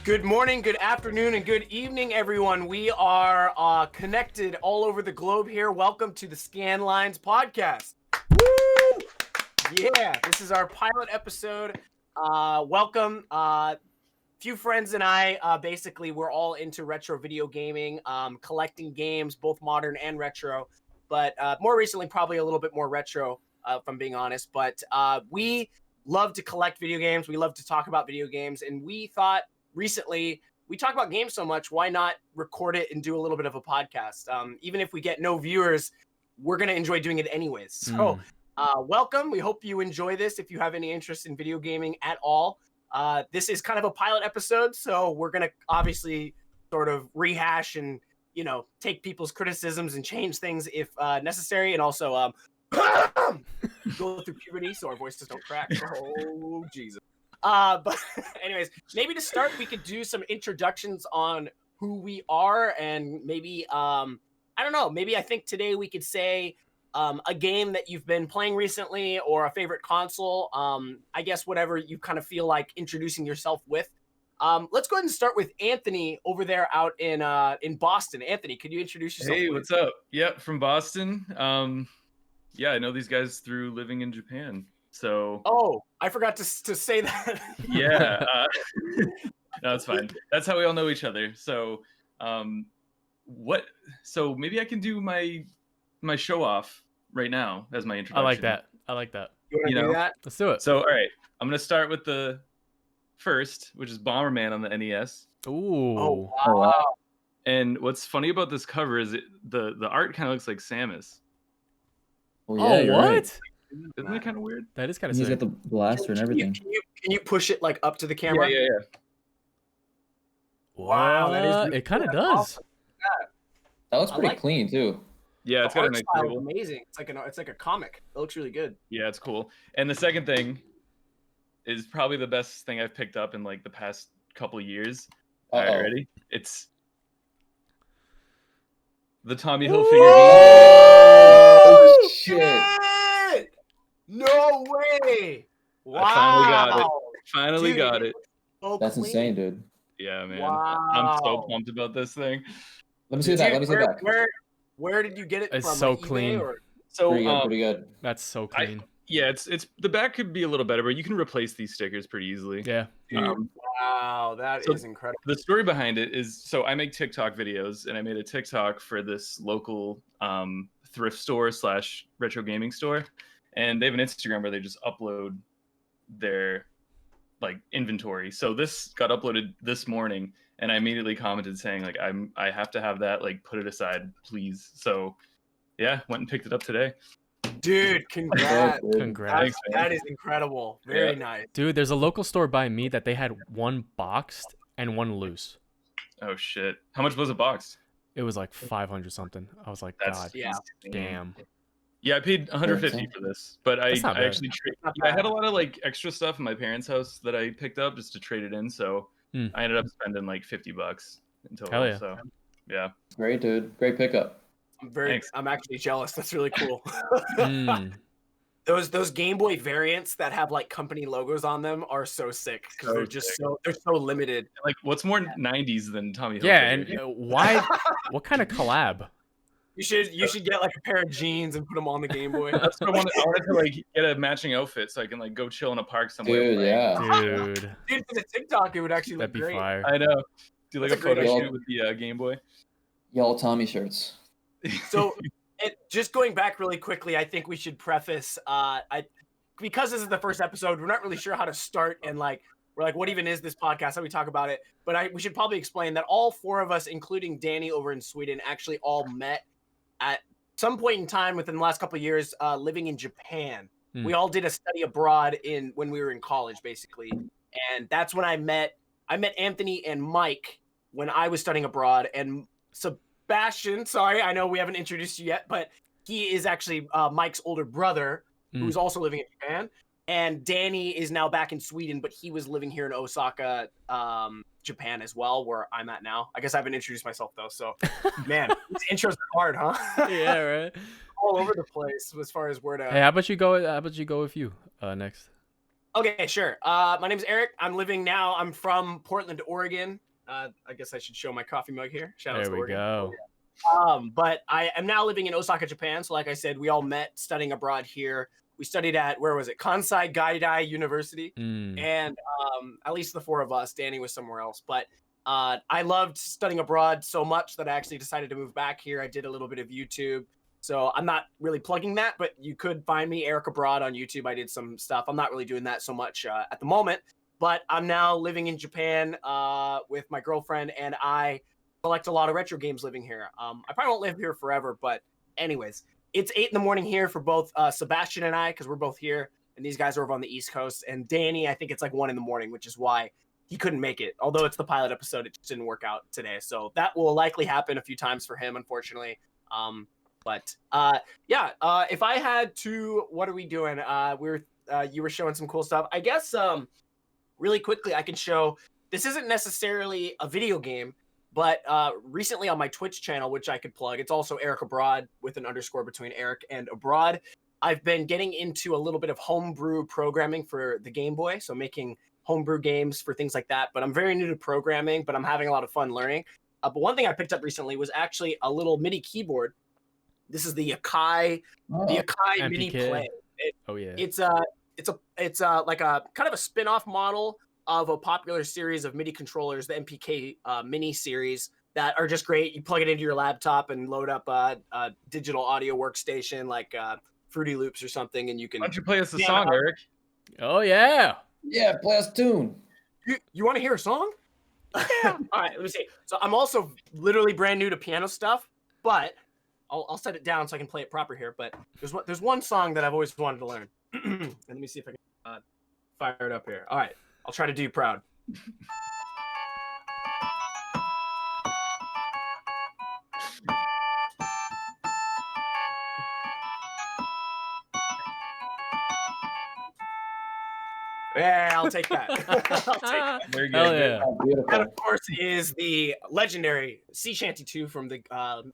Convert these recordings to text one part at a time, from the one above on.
Good morning, good afternoon, and good evening, everyone. We are connected all over the globe here. Welcome to the SCANLINES podcast. Woo! Yeah, this is our pilot episode. Welcome. Few friends and I, basically, we're all into retro video gaming, collecting games, both modern and retro. But more recently, probably a little bit more retro, if I'm being honest. But we love to collect video games. We love to talk about video games. And we thought, recently, we talk about games so much, why not record it and do a little bit of a podcast? Even if we get no viewers, we're going to enjoy doing it anyways. So welcome. We hope you enjoy this. If you have any interest in video gaming at all, this is kind of a pilot episode. So we're going to obviously sort of rehash and, you know, take people's criticisms and change things if necessary. And also go through puberty so our voices don't crack. Oh, Jesus. But anyways, maybe to start, we could do some introductions on who we are and maybe, I don't know, maybe I think today we could say a game that you've been playing recently or a favorite console. I guess whatever you kind of feel like introducing yourself with. Let's go ahead and start with Anthony over there out in Boston. Anthony, could you introduce yourself? Hey, what's up? Yep, from Boston. Yeah, I know these guys through living in Japan. So I forgot to say that. Yeah, no, it's fine. That's how we all know each other. So so maybe I can do my show off right now as my introduction. I like that. You want to do that? Let's do it. So all right, I'm gonna start with the first, which is Bomberman on the NES. Ooh. Oh wow. And what's funny about this cover is the art kind of looks like Samus. Oh, what? Right. Isn't that kind of weird? That is kind of He's sick. got the blaster and everything. Can you push it like up to the camera? Yeah. Wow, that is really it kind of cool. does. Awesome. That looks I pretty like clean too. Yeah, it's The got a art nice style is label. amazing. It's like a comic. It looks really good. Yeah, it's cool. And the second thing is probably the best thing I've picked up in like the past couple years. All right, ready? It's the Tommy Hilfiger. Oh shit! No way! Wow! I finally got it. Finally Dude, got it. So That's clean. insane, dude. Yeah, man. Wow. I'm so pumped about this thing. Let me see that. Let me see that. Where did you get it It's from? so like, eBay clean. or- So Pretty good. That's so clean. yeah, it's the back could be a little better, but you can replace these stickers pretty easily. Yeah. Wow, that is incredible. The story behind it is, so I make TikTok videos, and I made a TikTok for this local thrift store / retro gaming store, and they have an Instagram where they just upload their like inventory. So this got uploaded this morning, and I immediately commented saying like I have to have that, like put it aside, please. So yeah, went and picked it up today. Dude, congrats. Congrats. That is incredible. Very nice. Dude, there's a local store by me that they had one boxed and one loose. Oh shit! How much was a box? It was like 500 something. I was like, That's God Yeah. damn. Yeah, I paid 150 for this, but I That's not bad. actually I had a lot of like extra stuff in my parents' house that I picked up just to trade it in. So I ended up spending like $50 in total. Hell yeah. So yeah, Great, dude. Great pickup. Thanks. I'm actually jealous. That's really cool. Mm. Those Game Boy variants that have like company logos on them are so sick because So they're just sick. they're so limited. like what's more 90s than Tommy Hilfiger? Yeah, and why? What kind of collab? You should get like a pair of jeans and put them on the Game Boy. That's what I wanted to like get a matching outfit so I can like go chill in a park somewhere. Dude, playing. yeah. Dude, Dude, for the TikTok, it would actually that'd look be great. fire. I know. Do like That's a a great photo idea. shoot with the Game Boy. Yellow Tommy shirts. So, just going back really quickly, I think we should preface. Because this is the first episode, we're not really sure how to start, and like we're like, what even is this podcast? How we talk about it? But we should probably explain that all four of us, including Danny over in Sweden, actually all met at some point in time within the last couple of years, living in Japan. We all did a study abroad when we were in college, basically, and that's when I met Anthony and Mike when I was studying abroad, and Sebastian. Sorry, I know we haven't introduced you yet, but he is actually Mike's older brother, who's also living in Japan. And Danny is now back in Sweden, but he was living here in Osaka, Japan as well, where I'm at now. I guess I haven't introduced myself though, so man, these intros are hard, huh? Yeah, right. All over the place as far as where to. Hey, how about you go? How about you go with you next? Okay, sure. My name's Eric. I'm from Portland, Oregon. I guess I should show my coffee mug here. Shout out There to we Oregon. go. But I am now living in Osaka, Japan. So like I said, we all met studying abroad here. We studied at, where was it? Kansai Gaidai University. Mm. And at least the four of us, Danny was somewhere else. But I loved studying abroad so much that I actually decided to move back here. I did a little bit of YouTube. So I'm not really plugging that, but you could find me, Eric Abroad, on YouTube. I did some stuff. I'm not really doing that so much at the moment, but I'm now living in Japan with my girlfriend, and I collect a lot of retro games living here. I probably won't live here forever, but anyways, it's 8 in the morning here for both Sebastian and I, because we're both here, and these guys are over on the East Coast. And Danny, I think it's like 1 in the morning, which is why he couldn't make it. Although it's the pilot episode, it just didn't work out today. So that will likely happen a few times for him, unfortunately. But if I had to, what are we doing? You were showing some cool stuff. I guess really quickly, I can show, this isn't necessarily a video game, but recently on my Twitch channel, which I could plug, it's also Eric Abroad with an underscore between Eric and Abroad. I've been getting into a little bit of homebrew programming for the Game Boy, so making homebrew games for things like that. But I'm very new to programming, but I'm having a lot of fun learning. But one thing I picked up recently was actually a little MIDI keyboard. This is the Akai Mini MPK. Play. Oh yeah. It's like a kind of a spin-off model of a popular series of MIDI controllers, the MPK Mini series, that are just great. You plug it into your laptop and load up a digital audio workstation like Fruity Loops or something, and you can. Why don't you play us a song, Eric? Oh yeah. Yeah, play us a tune. You want to hear a song? Yeah. All right, let me see. So I'm also literally brand new to piano stuff, but I'll set it down so I can play it proper here. But there's one song that I've always wanted to learn. And let me see if I can fire it up here. All right, I'll try to do you proud. Yeah, I'll take that. I'll take that. Very good. Hell yeah. Oh, beautiful. That, of course, is the legendary Sea Shanty 2 from the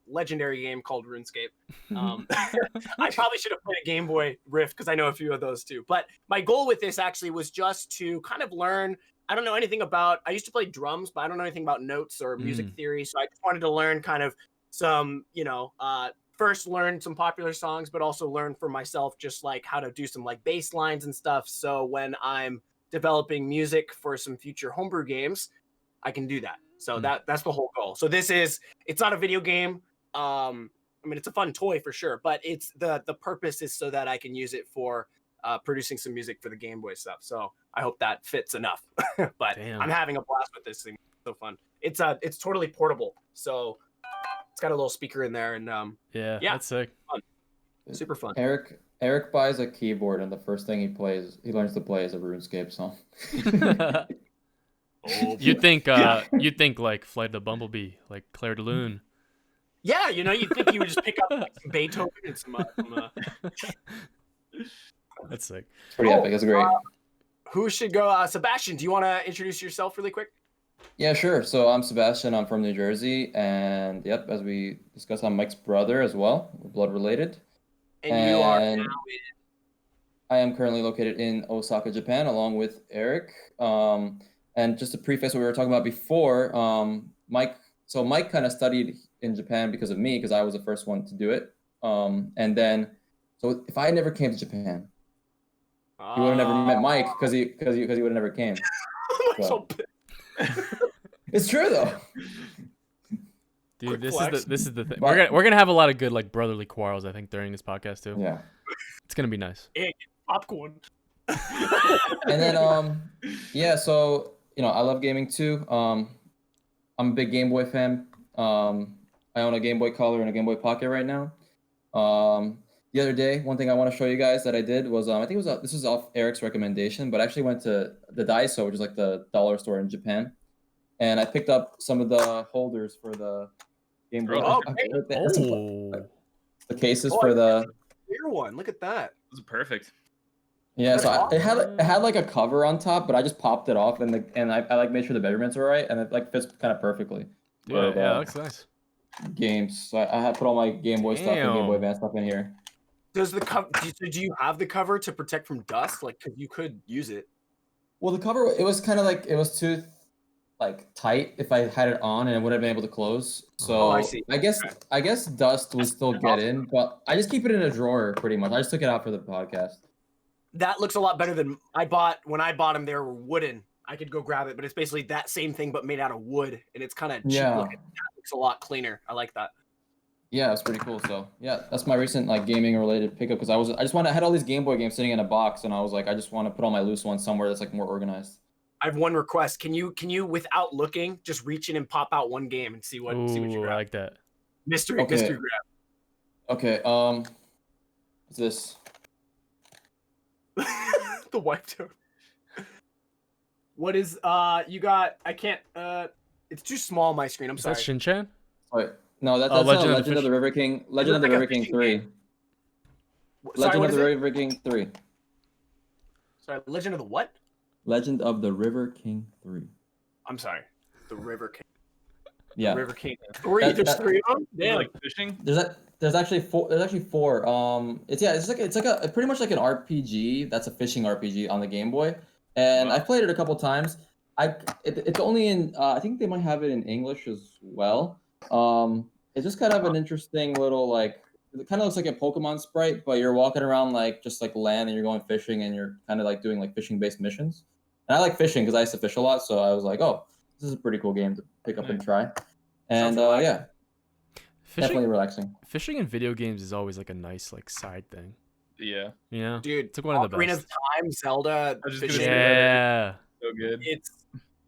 legendary game called RuneScape. I probably should have played a Game Boy riff because I know a few of those too. But my goal with this actually was just to kind of learn. I don't know anything about. I used to play drums, but I don't know anything about notes or music theory. So I just wanted to learn kind of some, first learn some popular songs, but also learn for myself just like how to do some like bass lines and stuff. So when I'm developing music for some future homebrew games, I can do that. So that's the whole goal. So it's not a video game. I mean, it's a fun toy for sure, but it's the purpose is so that I can use it for producing some music for the Game Boy stuff. So I hope that fits enough. But Damn. I'm having a blast with this thing. It's so fun. It's totally portable. So it's got a little speaker in there, and Yeah, yeah. that's sick. Super fun. Eric buys a keyboard, and the first thing he learns to play is a RuneScape song. Oh, You'd think like Flight of the Bumblebee, like Claire de Lune. Yeah, you'd think you would just pick up like, some Beethoven and some. That's sick. It's pretty epic. It's great. Who should go? Sebastian, do you want to introduce yourself really quick? Yeah, sure. So I'm Sebastian. I'm from New Jersey, and yep, as we discussed, I'm Mike's brother as well. We're blood related. And you are And now I am currently located in Osaka, Japan, along with Eric. And just to preface what we were talking about before, Mike kind of studied in Japan because of me, because I was the first one to do it. And then, so if I never came to Japan, you would have never met Mike because he would have never came. So. It's true though. Dude, this flex. is the thing. But- We're gonna have a lot of good like brotherly quarrels, I think, during this podcast too. Yeah. It's gonna be nice. popcorn. And then yeah, so I love gaming too. I'm a big Game Boy fan. I own a Game Boy Color and a Game Boy Pocket right now. The other day, one thing I want to show you guys that I did was I think this was off Eric's recommendation, but I actually went to the Daiso, which is like the dollar store in Japan, and I picked up some of the holders for the Game Boy. Oh, The cases for the Clear one. Look at that. This is perfect. Yeah, so That's it had like a cover on top, but I just popped it off and I like made sure the measurements were right, and it like fits kind of perfectly. Yeah, for, that looks nice. Games. So I had put all my Game Boy stuff and Game Boy Advance stuff in here. Does the cover? Do you have the cover to protect from dust? Like, cause you could use it. Well, the cover, it was kind of like, it was too like tight if I had it on, and it wouldn't have been able to close. So I see. I guess dust would still get in, but I just keep it in a drawer pretty much. I just took it out for the podcast. That looks a lot better than when I bought them. They were wooden. I could go grab it, but it's basically that same thing but made out of wood, and it's kind of cheap Yeah. looking. That looks a lot cleaner. I like that. Yeah, it's pretty cool. So yeah, that's my recent like gaming related pickup because I had all these Game Boy games sitting in a box, and I was like, I just want to put all my loose ones somewhere that's like more organized. I have one request. Can you without looking just reach in and pop out one game and see what you Ooh, grab? I like that. Mystery grab. Okay. What's this? The white toad. What is you got? I can't. It's too small on my screen. I'm Is sorry. that Shin-Chan? Wait, no, that's Legend Legend of the River King. Legend of the like a River King fishing 3. game. Legend what of is the it? River King 3. Sorry, Legend of the what? Legend of the River King 3. I'm sorry. The River King. Yeah. The River King. There's three of them. Yeah, Damn. like fishing. There's actually four. It's pretty much like an RPG. That's a fishing RPG on the Game Boy, and Wow. I've played it a couple times. It's only in I think they might have it in English as well. It's just kind of an interesting little like. It kind of looks like a Pokemon sprite, but you're walking around like just like land and you're going fishing and you're kind of like doing like fishing based missions. And I like fishing because I used to fish a lot, so I was like, oh, this is a pretty cool game to pick up and try. And yeah, definitely relaxing. Fishing in video games is always like a nice like side thing. Yeah. You know? Dude, It's like one of the Ocarina best. of Time, Zelda, I was just gonna fishing. say Yeah. So good. It's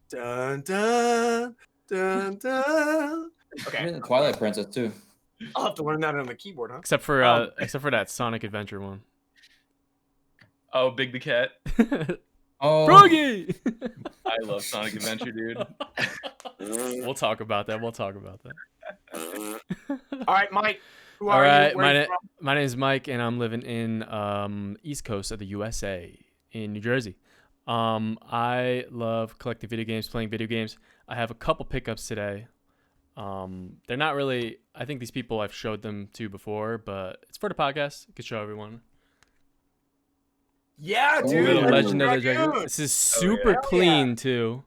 dun dun dun dun. Okay, Even Twilight Princess too. I'll have to learn that on the keyboard, huh? Except for Oh. that Sonic Adventure one. Oh, Big the Cat. Oh, Froggy! I love Sonic Adventure, dude. We'll talk about that. All right, Mike. Who All are right, you? Where are you from? my name is Mike, and I'm living in East Coast of the USA in New Jersey. I love collecting video games, playing video games. I have a couple pickups today. They're not really. I think these people I've showed them to before, but it's for the podcast. I could show everyone. Yeah, Oh, dude. Little Ooh. Legend of the Dragoon. Dragon. This is yeah. super Hell clean too.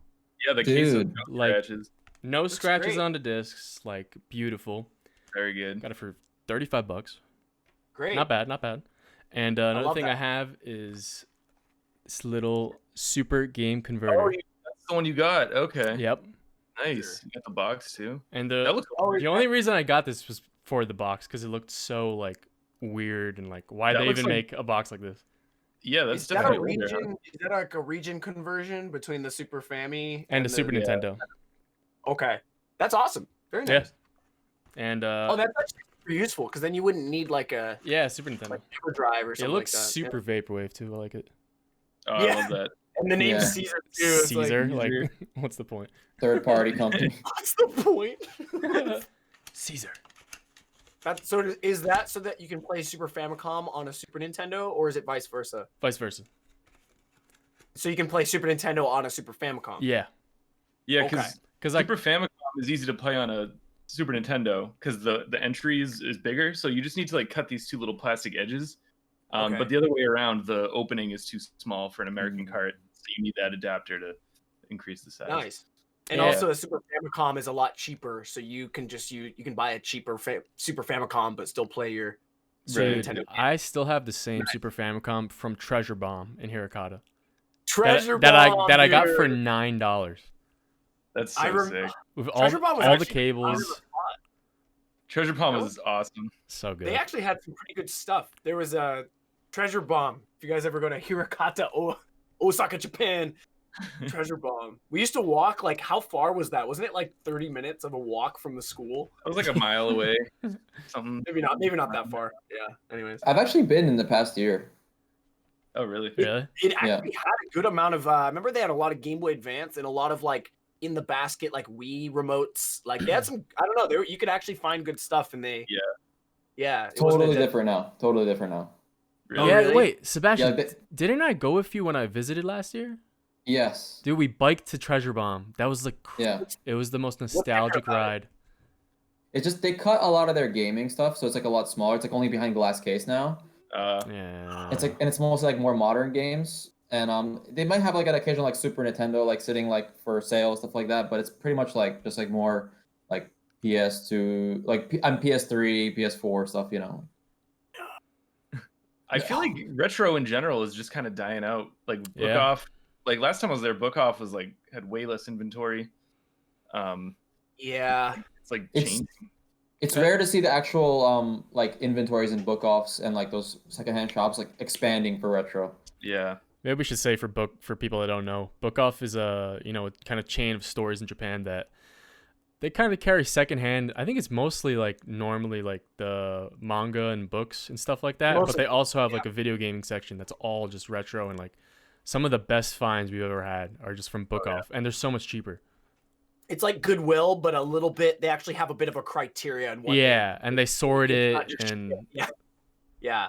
Yeah, the case of Dude, no like- scratches. No Looks scratches great. on the discs. Like beautiful. Very good. Got it for $35. Great. Not bad, not bad. And another love thing I that. have is this little super game converter. Oh, that's the one you got. Okay. Yep. Nice. You got the box too. And That looks Oh, the only reason I got this was for the box because it looked so like weird and like why That they looks even like- make a box like this. Yeah, that's is that a definitely older, huh? region? Is that like a region conversion between the Super Family And the Super yeah. Nintendo. Okay, that's awesome. Very Yeah. nice. And Oh, that's actually super useful because then you wouldn't need like a yeah, Super Nintendo. like EverDrive or It something looks like that. super vaporwave too. I like it. Oh, Yeah. I love that. And the name Yeah. Caesar too. It's Caesar, Like, like, what's the point? third party company. what's the point? Caesar. Is that so that you can play Super Famicom on a Super Nintendo, or is it vice versa? Vice versa. So you can play Super Nintendo on a Super Famicom. Yeah, Yeah, Okay. because like Super Famicom is easy to play on a Super Nintendo because the entry is bigger. So you just need to like cut these two little plastic edges. Okay. But the other way around, the opening is too small for an American Mm. cart. So you need that adapter to increase the size. Nice. And Yeah. also, a Super Famicom is a lot cheaper, so you can just you can buy a cheaper Super Famicom, but still play your Super Right. Nintendo. I still have the same Super Famicom from Treasure Bomb in Hirokata. Treasure that Bomb, I got dude. for $9 That's I so rem- sick. with all Treasure Bomb was all the actually cables. Treasure Palm That is awesome. So good. They actually had some pretty good stuff. There was a Treasure Bomb. If you guys ever go to Hirokata, Osaka, Japan, Treasure Bomb. We used to walk. Like, how far was that? Wasn't it like 30 minutes of a walk from the school? I was like a mile away. Something. Maybe not that far. Yeah. Anyways, I've actually been in the past year. Oh, really? Really? it actually had a good amount of. I remember they had a lot of Game Boy Advance and a lot of like in the basket like Wii remotes. Like they had some. I don't know. You could actually find good stuff, and they. Yeah. Yeah. It wasn't Totally a dead- different now. Totally different now. Really? Yeah. really? Wait, Sebastian, Yeah, didn't I go with you when I visited last year? Yes. Dude, we biked to Treasure Bomb. That was like, Yeah. it was the most nostalgic about it? ride. It's just they cut a lot of their gaming stuff, so it's like a lot smaller. It's like only behind glass case now. Yeah. It's like and it's mostly like more modern games. And they might have like an occasional like Super Nintendo like sitting like for sale, stuff like that, but it's pretty much like just like more like PS2, like PS3, PS4 stuff, you know. I feel like retro in general is just kind of dying out. Like Book Yeah. Off, like last time I was there, Book Off was like had way less inventory. Yeah. It's like It's- changing. It's rare to see the actual like inventories and book offs and like those secondhand shops like expanding for retro. Yeah. Maybe we should say for people that don't know, Book Off is a kind of chain of stores in Japan that they kind of carry secondhand. I think it's mostly like normally like the manga and books and stuff like that, but they also have like a video gaming section that's all just retro, and like some of the best finds we've ever had are just from Book Off, and they're so much cheaper. It's like Goodwill, but a little bit. They actually have a bit of a criteria on what. Yeah, and they sort it's it not just and shit. Yeah.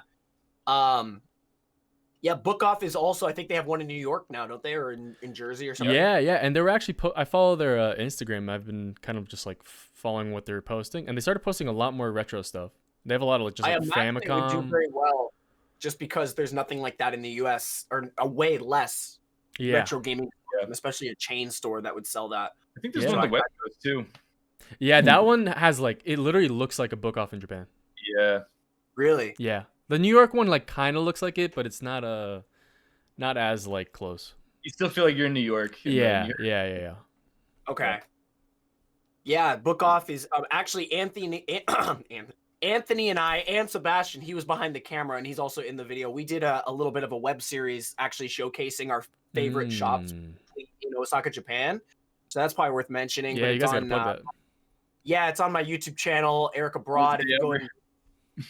Yeah, Book Off is also, I think they have one in New York now, don't they? Or in Jersey or something? yeah, and they were actually I follow their Instagram. I've been kind of just like following what they're posting, and they started posting a lot more retro stuff. They have a lot of just I like imagine they would do Famicom. very well just because there's nothing like that in the US, or a way less Yeah, retro gaming, especially a chain store that would sell that. I think there's Yeah. one on the West Coast too. yeah, that one has like it literally looks like a Book Off in Japan. Yeah. Really? Yeah, the New York one like kind of looks like it, but it's not as like close. You still feel like you're in New York. and Yeah, then yeah. Okay. Yeah, Book Off is actually Anthony and I and Sebastian. He was behind the camera and he's also in the video. We did a little bit of a web series actually showcasing our favorite shops in Osaka, Japan. So that's probably worth mentioning. Yeah, but you guys it's gotta on, plug that. yeah, it's on my YouTube channel, Eric Abroad. If you go in,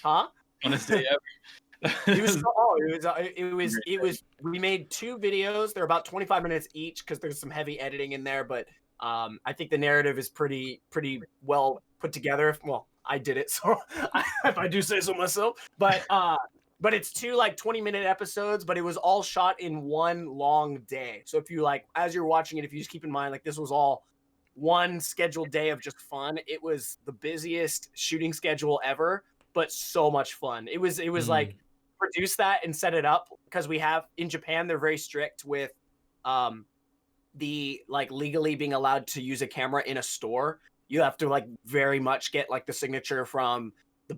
huh? Funnest day ever. It was. We made 2 videos. They're about 25 minutes each because there's some heavy editing in there. But I think the narrative is pretty well put together. Well, I did it, so if I do say so myself. But it's 2 like 20-minute episodes. But it was all shot in one long day. So if you like, as you're watching it, if you just keep in mind like this was all one scheduled day of just fun. It was the busiest shooting schedule ever, but so much fun. It was like produce that and set it up because we have in Japan they're very strict with the like legally being allowed to use a camera in a store. You have to like very much get like the signature from the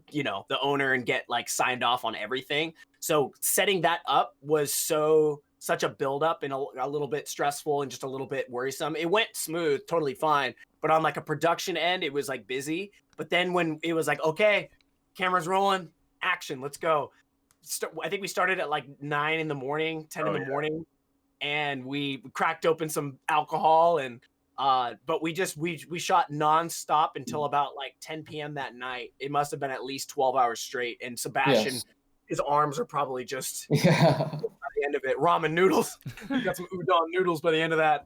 the owner and get like signed off on everything. So setting that up was such a build up and a little bit stressful and just a little bit worrisome. It went smooth, totally fine, but on like a production end it was like busy. But then when it was like, okay, camera's rolling, action, let's go. I think we started at like 9 in the morning, 10 in the morning, and we cracked open some alcohol and but we shot nonstop until about like 10 p.m. that night. It must have been at least 12 hours straight. And Sebastian, his arms are probably just by the end of it. Ramen noodles. We got some udon noodles by the end of that.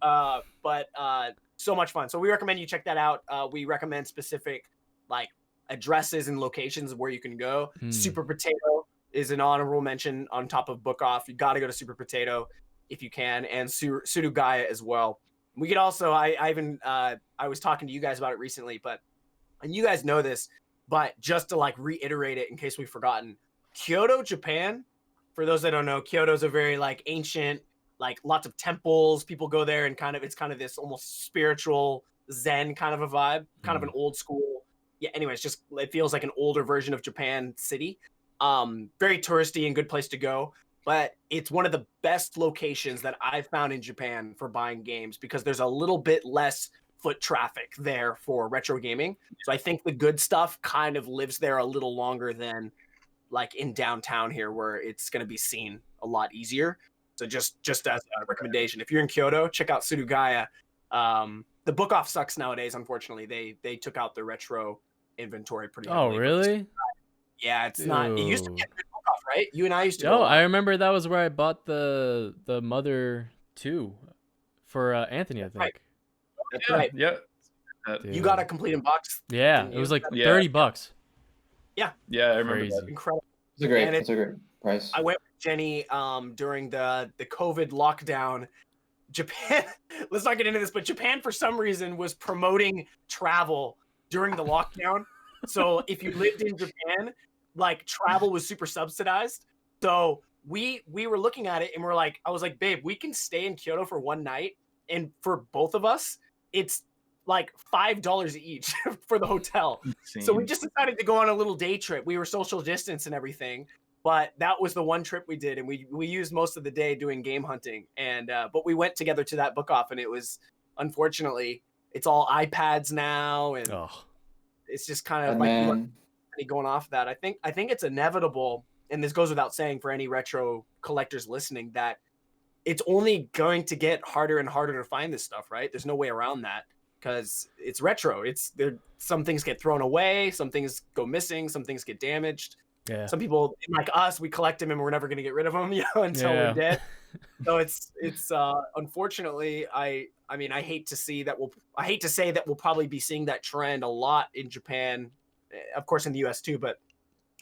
But so much fun. So we recommend you check that out. We recommend specific like addresses and locations where you can go. Super Potato is an honorable mention on top of Book Off. You got to go to Super Potato if you can, and Surugaya as well. We could also, I was talking to you guys about it recently, and you guys know this, but just to like reiterate it in case we've forgotten, Kyoto, Japan, for those that don't know, Kyoto's a very like ancient, like lots of temples. People go there and it's kind of this almost spiritual Zen kind of a vibe, kind of an old school. Yeah. Anyways, just it feels like an older version of Japan City. Very touristy and good place to go. But it's one of the best locations that I've found in Japan for buying games because there's a little bit less foot traffic there for retro gaming. So I think the good stuff kind of lives there a little longer than like in downtown here where it's going to be seen a lot easier. So just as a recommendation, if you're in Kyoto, check out Surugaya. The Book Off sucks nowadays, unfortunately. They took out the retro inventory pretty heavily. Oh, really? Yeah, it's not. It used to be a good Book Off, right? You and I used to. Oh, I remember that was where I bought the Mother 2 for Anthony, I think. Right. That's right. Yeah. You got a complete in box. Yeah, it was like $30. Yeah, I remember Crazy. that. Incredible. It's a great price. I went with Jenny during the COVID lockdown. Japan, let's not get into this, but Japan for some reason was promoting travel during the lockdown. So if you lived in Japan, like travel was super subsidized. So we were looking at it and we're like, I was like, babe, we can stay in Kyoto for one night, and for both of us, it's like $5 each for the hotel. So we just decided to go on a little day trip. We were social distance and everything, but that was the one trip we did, and we used most of the day doing game hunting. And but we went together to that book off, and it was, unfortunately, it's all iPads now, and it's just kind of like going off that. I think it's inevitable, and this goes without saying for any retro collectors listening, that it's only going to get harder and harder to find this stuff, right? There's no way around that, because it's retro. It's there. Some things get thrown away, some things go missing, some things get damaged. Yeah. Some people like us, we collect them and we're never going to get rid of them, until we're dead. So it's unfortunately, I mean, I hate to say that we'll probably be seeing that trend a lot in Japan, of course in the US too, but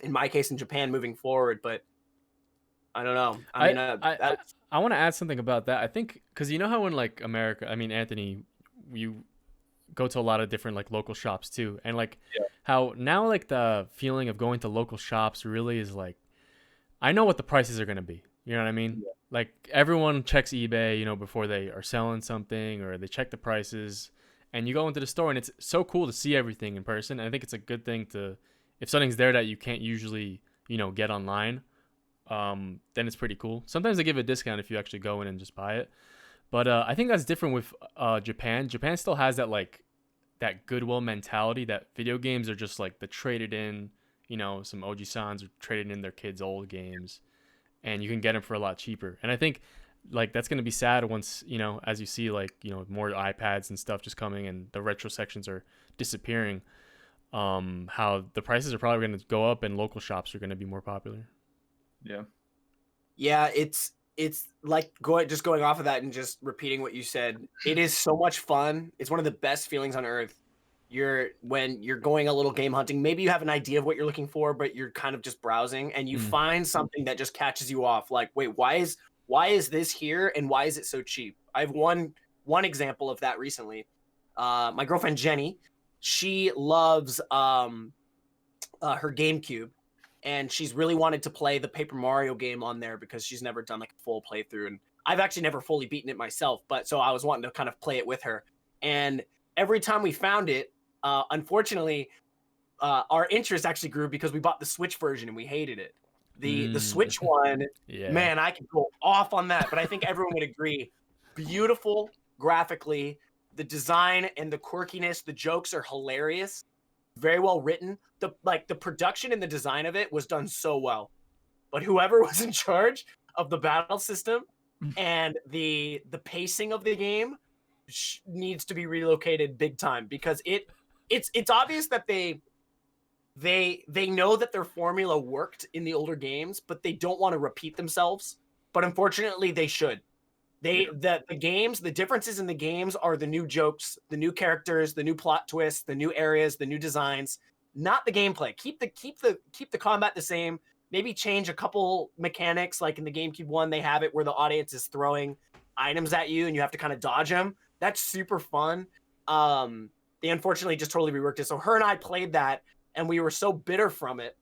in my case in Japan moving forward. But I don't know. I want to add something about that. I think because you know how in like America, I mean, Anthony, you go to a lot of different like local shops too, and like how now like the feeling of going to local shops really is like, I know what the prices are going to be. You know what I mean? Like everyone checks eBay, before they are selling something, or they check the prices, and you go into the store and it's so cool to see everything in person. And I think it's a good thing to, if something's there that you can't usually, get online, then it's pretty cool. Sometimes they give a discount if you actually go in and just buy it. But I think that's different with Japan. Japan still has that like that goodwill mentality that video games are just like the traded in, some OG-sans are traded in their kids' old games, and you can get them for a lot cheaper. And I think like that's going to be sad once, as you see like, more iPads and stuff just coming and the retro sections are disappearing, how the prices are probably going to go up and local shops are going to be more popular. Yeah, it's like going off of that and just repeating what you said. It is so much fun. It's one of the best feelings on earth. When you're going a little game hunting, maybe you have an idea of what you're looking for, but you're kind of just browsing and you find something that just catches you off. Like, wait, why is this here and why is it so cheap? I have one example of that recently. My girlfriend Jenny, she loves her GameCube. And she's really wanted to play the Paper Mario game on there because she's never done like a full playthrough. And I've actually never fully beaten it myself, but so I was wanting to kind of play it with her. And every time we found it, unfortunately, our interest actually grew because we bought the Switch version and we hated it. The Switch one, man, I could go off on that, but I think everyone would agree. Beautiful graphically, the design and the quirkiness, the jokes are hilarious. Very well written. The production and the design of it was done so well. But whoever was in charge of the battle system and the pacing of the game needs to be relocated big time, because it's obvious that they know that their formula worked in the older games, but they don't want to repeat themselves. But unfortunately, they should. The differences in the games are the new jokes, the new characters, the new plot twists, the new areas, the new designs, not the gameplay. Keep the combat the same. Maybe change a couple mechanics, like in the GameCube one, they have it where the audience is throwing items at you and you have to kind of dodge them. That's super fun. They unfortunately just totally reworked it. So her and I played that, and we were so bitter from it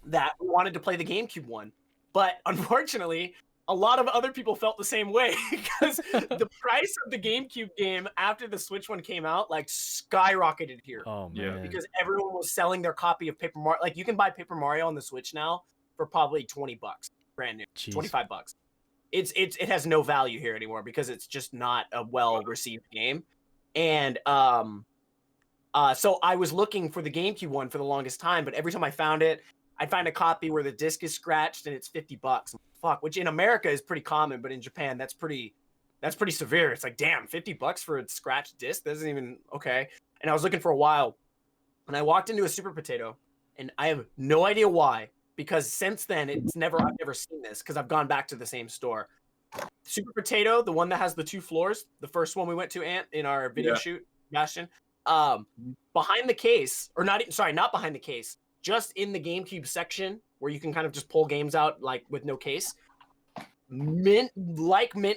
that we wanted to play the GameCube one. But unfortunately, a lot of other people felt the same way, because the price of the GameCube game after the Switch one came out, like, skyrocketed here. Oh, man. Because everyone was selling their copy of Paper Mario. Like, you can buy Paper Mario on the Switch now for probably $20, brand new. Jeez. $25. It has no value here anymore because it's just not a well-received game. And so I was looking for the GameCube one for the longest time, but every time I found it, I'd find a copy where the disc is scratched and it's $50. Fuck, which in America is pretty common, but in Japan that's pretty severe. It's like, damn, $50 for a scratched disc? That isn't even okay. And I was looking for a while, and I walked into a Super Potato, and I have no idea why, because since then I've never seen this, because I've gone back to the same store. Super Potato, the one that has the 2 floors, the first one we went to, Ant, in our video shoot, Sebastian, behind the case, or not behind the case, just in the GameCube section where you can kind of just pull games out like with no case, mint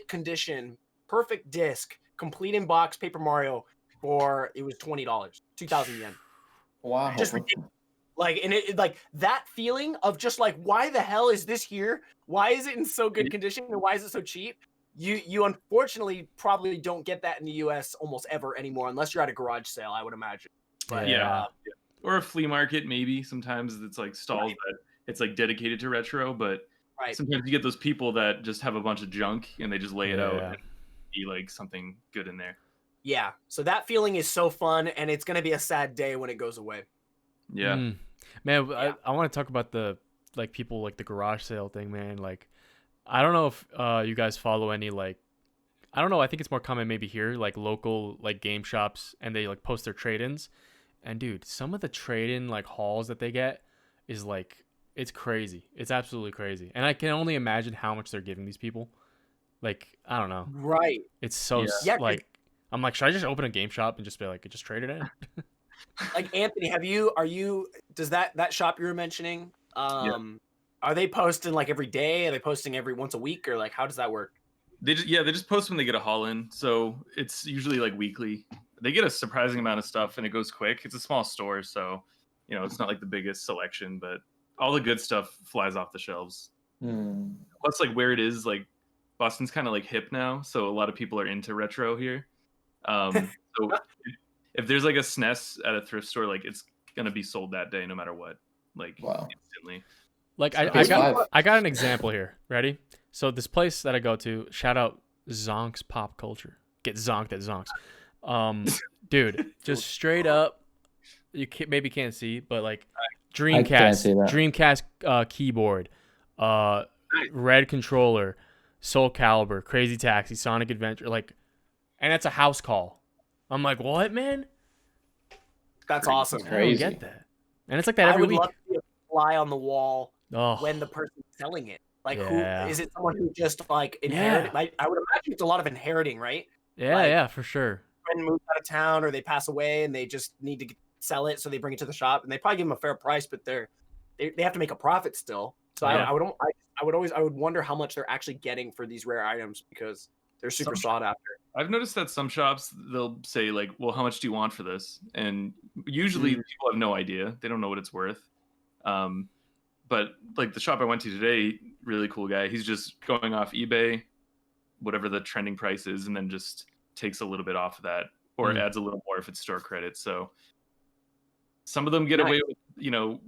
condition, perfect disc, complete in box Paper Mario, it was $20, 2,000 yen. Wow. Just ridiculous. Like, and like that feeling of just like, why the hell is this here? Why is it in so good condition? And why is it so cheap? You unfortunately probably don't get that in the US almost ever anymore, unless you're at a garage sale, I would imagine. But Yeah. Or a flea market, maybe. Sometimes it's like stalls that it's like dedicated to retro, but sometimes you get those people that just have a bunch of junk and they just lay it out and be like something good in there. Yeah. So that feeling is so fun, and it's gonna be a sad day when it goes away. Yeah. Man, I want to talk about the like people like the garage sale thing, man. Like, I don't know if you guys follow any like, I don't know. I think it's more common maybe here, like local like game shops, and they like post their trade-ins. And dude, some of the trade-in like hauls that they get is like, it's crazy. It's absolutely crazy. And I can only imagine how much they're giving these people. Like, I don't know. Right. It's so like, I'm like, should I just open a game shop and just be like, just trade it in? Like, Anthony, does that shop you were mentioning, are they posting like every day? Are they posting every once a week, or like, how does that work? They just post when they get a haul in. So it's usually like weekly. They get a surprising amount of stuff and it goes quick. It's a small store, so it's not like the biggest selection, but all the good stuff flies off the shelves. Plus, like where it is, like Boston's kind of like hip now, so a lot of people are into retro here. So if there's like a SNES at a thrift store, like it's gonna be sold that day no matter what, like instantly. Like I got an example here. Ready? So this place that I go to, shout out Zonk's Pop Culture. Get zonked at Zonk's. Dude, just straight up, you maybe can't see, but like Dreamcast keyboard, red controller, Soul Calibur, Crazy Taxi, Sonic Adventure, like, and it's a house call. I'm like, what, man? That's awesome. I don't get that. And it's like that every week. I would love to be a fly on the wall when the person's selling it. Like, who is it? Someone who just like inherited? Like, I would imagine it's a lot of inheriting, right? Yeah, for sure. Friend moves out of town, or they pass away, and they just need to sell it, so they bring it to the shop, and they probably give them a fair price, but they have to make a profit still. So I would wonder how much they're actually getting for these rare items, because they're super sought after. I've noticed that some shops, they'll say like, well, how much do you want for this? And usually people have no idea. They don't know what it's worth. But like the shop I went to today, really cool guy. He's just going off eBay, whatever the trending price is, and then just takes a little bit off of that, or adds a little more if it's store credit. So some of them get away with,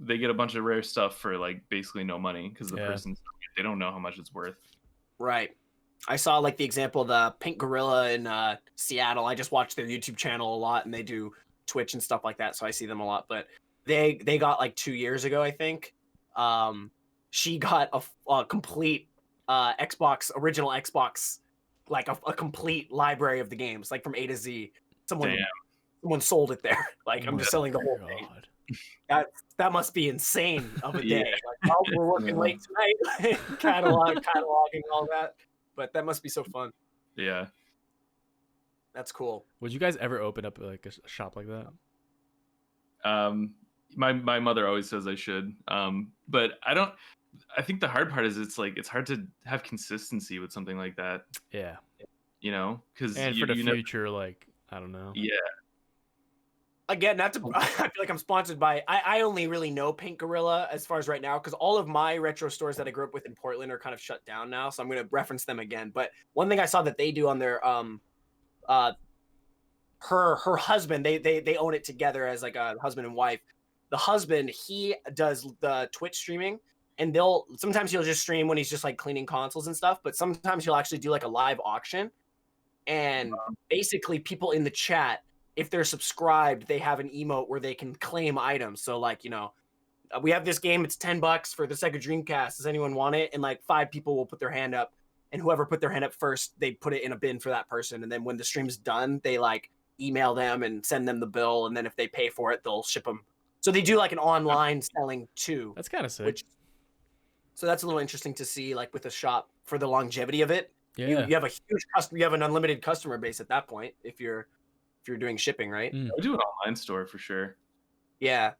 they get a bunch of rare stuff for like basically no money, because the person, they don't know how much it's worth. Right. I saw like the example of the Pink Gorilla in Seattle. I just watch their YouTube channel a lot, and they do Twitch and stuff like that, so I see them a lot. But they got like 2 years ago, I think. She got a complete original Xbox, like a complete library of the games, like from A to Z. Someone sold it there. Like, I'm just selling the whole thing. That must be insane of a day. Like, oh, we're working late tonight, cataloging all that. But that must be so fun. Yeah. That's cool. Would you guys ever open up like a shop like that? My mother always says I should. But I think the hard part is it's hard to have consistency with something like that. Yeah. Because for the future, like, I don't know. Yeah. Again, I feel like I'm sponsored by. I only really know Pink Gorilla as far as right now, because all of my retro stores that I grew up with in Portland are kind of shut down now. So I'm going to reference them again. But one thing I saw that they do on their her husband, they own it together as like a husband and wife. The husband, he does the Twitch streaming, and sometimes he'll just stream when he's just like cleaning consoles and stuff, but sometimes he'll actually do like a live auction, and basically people in the chat, if they're subscribed, they have an emote where they can claim items. So like, we have this game, it's $10 for the Sega Dreamcast. Does anyone want it? And like 5 people will put their hand up, and whoever put their hand up first, they put it in a bin for that person. And then when the stream's done, they like email them and send them the bill. And then if they pay for it, they'll ship them. So they do like an online selling too. That's kind of sick. So that's a little interesting to see, like with a shop, for the longevity of it. Yeah. You have a huge customer, you have an unlimited customer base at that point, if you're doing shipping, right? I do an online store for sure. Yeah.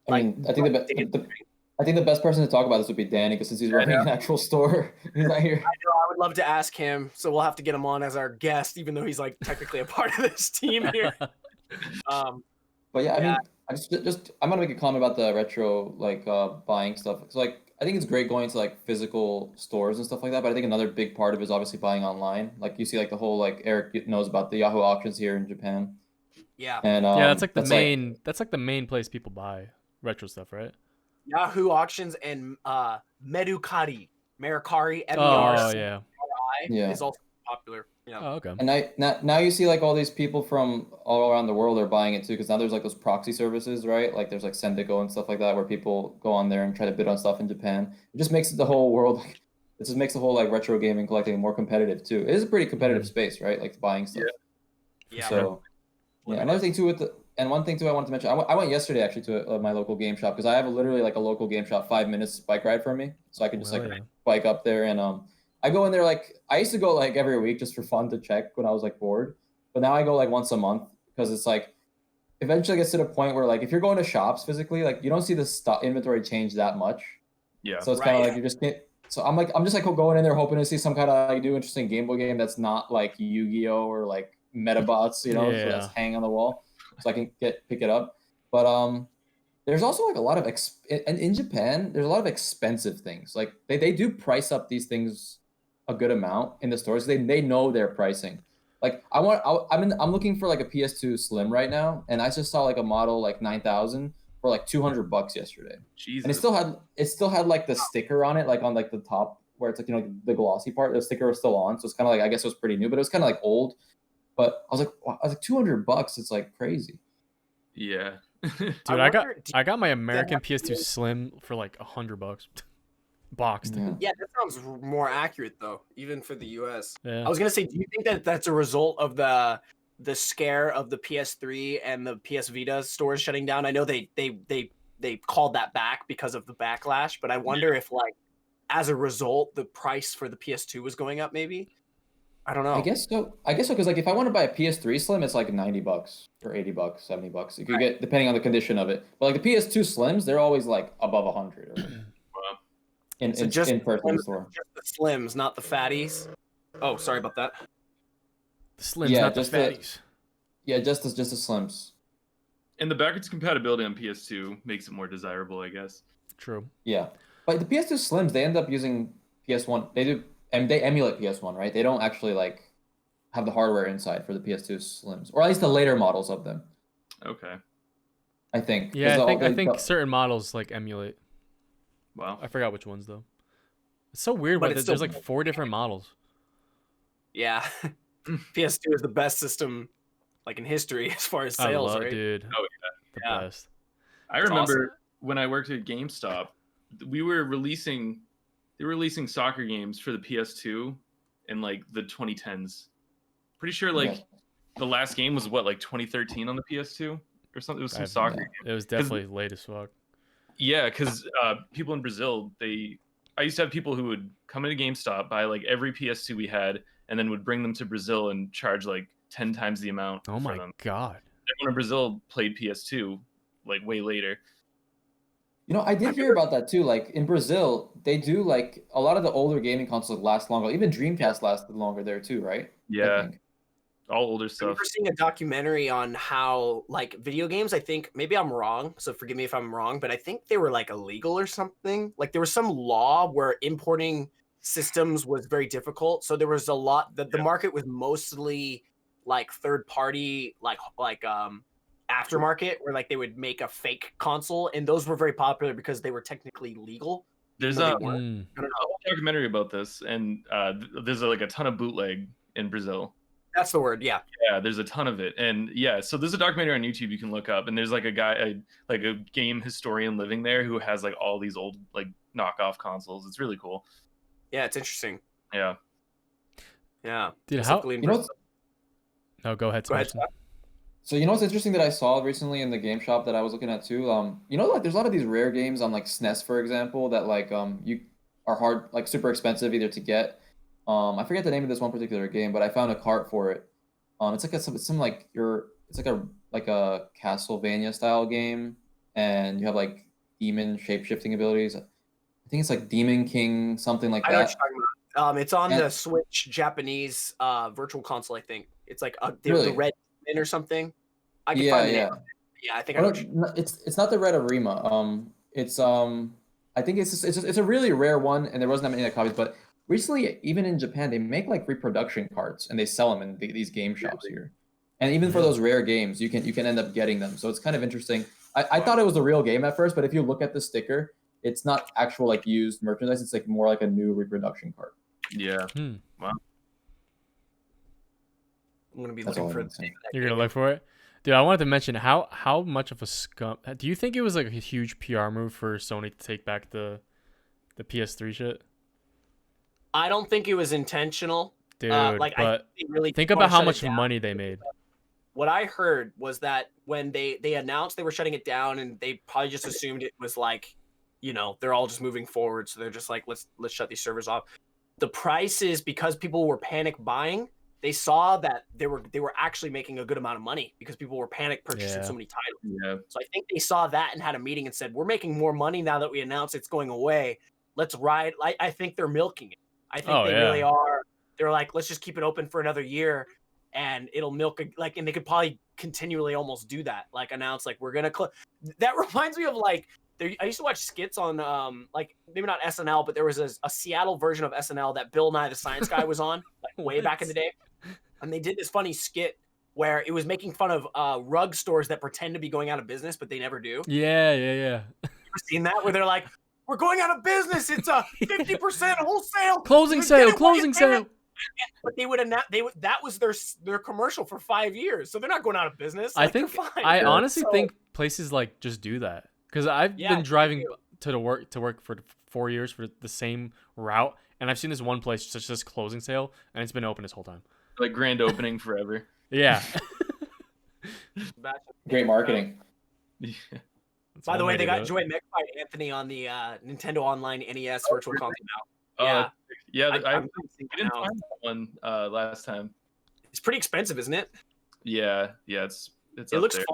I think the best person to talk about this would be Danny, because since he's running an actual store, he's not here. I know, I would love to ask him, so we'll have to get him on as our guest, even though he's like technically a part of this team here. But yeah, I mean, I'm gonna make a comment about the retro like buying stuff. So like I think it's great going to like physical stores and stuff like that, but I think another big part of it is obviously buying online. Like you see like the whole like Eric knows about the Yahoo auctions here in Japan. Yeah. And Yeah, that's like the main. That's like the main place people buy retro stuff, right? Yahoo auctions and Mercari, Mercari, Oh yeah. MERCARI Yeah. is also popular. Yeah. Oh okay. And now you see like all these people from all around the world are buying it too, because now there's like those proxy services, right? Like there's like Sendigo and stuff like that where people go on there and try to bid on stuff in Japan. It just makes the whole world like it just makes the whole like retro gaming collecting more competitive too. It is a pretty competitive space, right? Like buying stuff. Yeah. So yeah, another thing too one thing too I wanted to mention. I went yesterday actually to my local game shop because I have literally like a local game shop 5 minutes bike ride from me, so I can just like bike up there and I go in there like I used to go like every week just for fun to check when I was like bored, but now I go like once a month because it's like eventually it gets to the point where like if you're going to shops physically, like you don't see the stock inventory change that much. Yeah. So it's kind of like you just can't. So I'm just like going in there hoping to see some kind of like new interesting Game Boy game that's not like Yu-Gi-Oh or like Metabots, you know, so that's hanging on the wall, so I can pick it up. But there's also like a lot of and in Japan there's a lot of expensive things. Like they do price up these things a good amount in the stores. They know their pricing. Like I'm looking for like a PS2 Slim right now, and I just saw like a model like 9,000 for like $200 yesterday. Jesus. And it still had like the sticker on it, like on like the top where it's like, you know, the glossy part. The sticker was still on, so it's kind of like I guess it was pretty new, but it was kind of like old. But I was like, wow, $200. It's like crazy. Yeah. Dude, I got my American PS2 Slim for like $100 boxed. Yeah, that sounds more accurate though, even for the US. Yeah. I was gonna say, do you think that that's a result of the scare of the PS3 and the PS Vita stores shutting down? I know they called that back because of the backlash, but I wonder if like as a result the price for the PS2 was going up maybe. I don't know. I guess so because like if I want to buy a PS3 Slim, it's like $90 or $80, $70. You could get depending on the condition of it. But like the PS2 Slims, they're always like above 100 in person store. Just the Slims, not the fatties. Oh, sorry about that. The Slims, not the fatties. Just the Slims. And the backwards compatibility on PS2 makes it more desirable, I guess. True. Yeah, but the PS2 Slims, they end up using PS1. They emulate PS1, right? They don't actually like have the hardware inside for the PS2 Slims, or at least the later models of them. Okay. I think. Yeah, I think certain models like emulate. Wow. I forgot which ones though. It's so weird, but there's like 4 different models. Yeah, PS2 is the best system like in history as far as sales, right? Dude. Oh yeah, the best. I remember when I worked at GameStop, they were releasing soccer games for the PS2 in like the 2010s. Pretty sure like the last game was what, like 2013 on the PS2 or something. It was some soccer game. It was definitely late as fuck. Yeah, because people in Brazil, I used to have people who would come into GameStop, buy like every PS2 we had, and then would bring them to Brazil and charge like 10 times the amount. Oh my god! Everyone in Brazil played PS2 like way later. You know, I did hear about that too. Like in Brazil, they do like a lot of the older gaming consoles last longer. Even Dreamcast lasted longer there too, right? Yeah. All older I stuff. remember seeing a documentary on how like video games, I think maybe I'm wrong, so forgive me if I'm wrong, but I think they were like illegal or something. Like there was some law where importing systems was very difficult. So there was a lot that the market was mostly like third party, like aftermarket, where like they would make a fake console, and those were very popular because they were technically legal. There's a documentary about this, and there's like a ton of bootleg in Brazil. That's the word, yeah. Yeah, there's a ton of it. And yeah, so there's a documentary on YouTube you can look up, and there's like a guy, like a game historian living there who has like all these old like knockoff consoles. It's really cool. Yeah, it's interesting. Yeah. Yeah. Dude, No, go ahead. So you know what's interesting that I saw recently in the game shop that I was looking at too? You know, like there's a lot of these rare games on like SNES, for example, that like you are hard, like super expensive either to get. I forget the name of this one particular game, but I found a cart for it. It's like it's like a Castlevania style game, and you have like demon shape shifting abilities. I think it's like Demon King, something like that. I know what you're talking about. It's on the Switch Japanese virtual console. I think it's like the red demon or something. I can find the name. Yeah, I think I know. what you- It's not the Red Arima. It's I think it's a really rare one, and there wasn't that many copies. But recently, even in Japan, they make like reproduction cards and they sell them in these game shops here. And even for those rare games, you can end up getting them. So it's kind of interesting. I thought it was a real game at first, but if you look at the sticker, it's not actual like used merchandise. It's like more like a new reproduction card. Yeah. Wow. I'm gonna be That's looking all for. I'm saying. You're gonna look for it, dude. I wanted to mention how much of a scum. Do you think it was like a huge PR move for Sony to take back the PS3 shit, I don't think it was intentional, dude? like I but think they really think wanna about how shut it much down. money they made. What I heard was that when they announced they were shutting it down, and they probably just assumed it was like, you know, they're all just moving forward, so they're just like, let's shut these servers off. The prices, because people were panic buying, they saw that they were actually making a good amount of money because people were panic purchasing so many titles. Yeah. So I think they saw that and had a meeting and said, we're making more money now that we announced it's going away. Let's ride. I think they're milking it. I think they really are. They're like, let's just keep it open for another year, and it'll milk like, and they could probably continually almost do that, like announce like we're gonna that reminds me of like I used to watch skits on like maybe not SNL, but there was a Seattle version of SNL that Bill Nye the Science Guy was on like way back in the day, and they did this funny skit where it was making fun of rug stores that pretend to be going out of business but they never do. Yeah. You ever seen that, where they're like, we're going out of business, it's a 50% wholesale Closing sale. But they would announce that was their commercial for 5 years, so they're not going out of business. I Like, think they're fine. I honestly So- think places like just do that, because I've Yeah, been me driving too. to work for 4 years for the same route, and I've seen this one place just this closing sale, and it's been open this whole time. Like grand opening forever. Yeah. Great marketing. Yeah. That's By the one way, to they do got it. Joy McFly Anthony on the Nintendo Online NES Virtual Console now. Oh, Yeah, yeah. I I'm thinking didn't now. find that one last time. It's pretty expensive, isn't it? Yeah. It's It up looks there.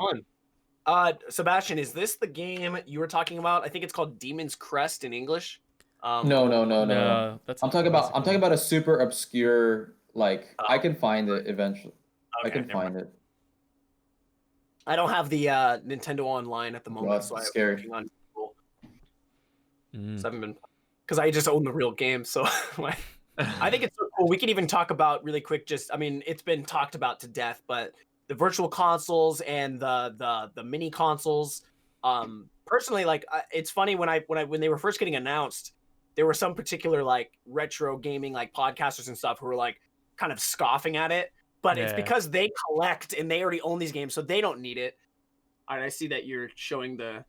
fun. Sebastian, is this the game you were talking about? I think it's called Demon's Crest in English. No. No, that's I'm talking about a super obscure, like Oh. I can find it eventually. I Okay, can never mind. find it. I don't have the Nintendo Online at the moment, God, so I'm scary. working on Google. Mm. So I haven't been, because I just own the real game. So I think it's so cool. We can even talk about really quick. Just, I mean, it's been talked about to death, but the virtual consoles and the mini consoles. Personally, like it's funny when they were first getting announced, there were some particular like retro gaming like podcasters and stuff who were like kind of scoffing at it. But it's Yeah. because they collect and they already own these games, so they don't need it. All right, I see that you're showing the.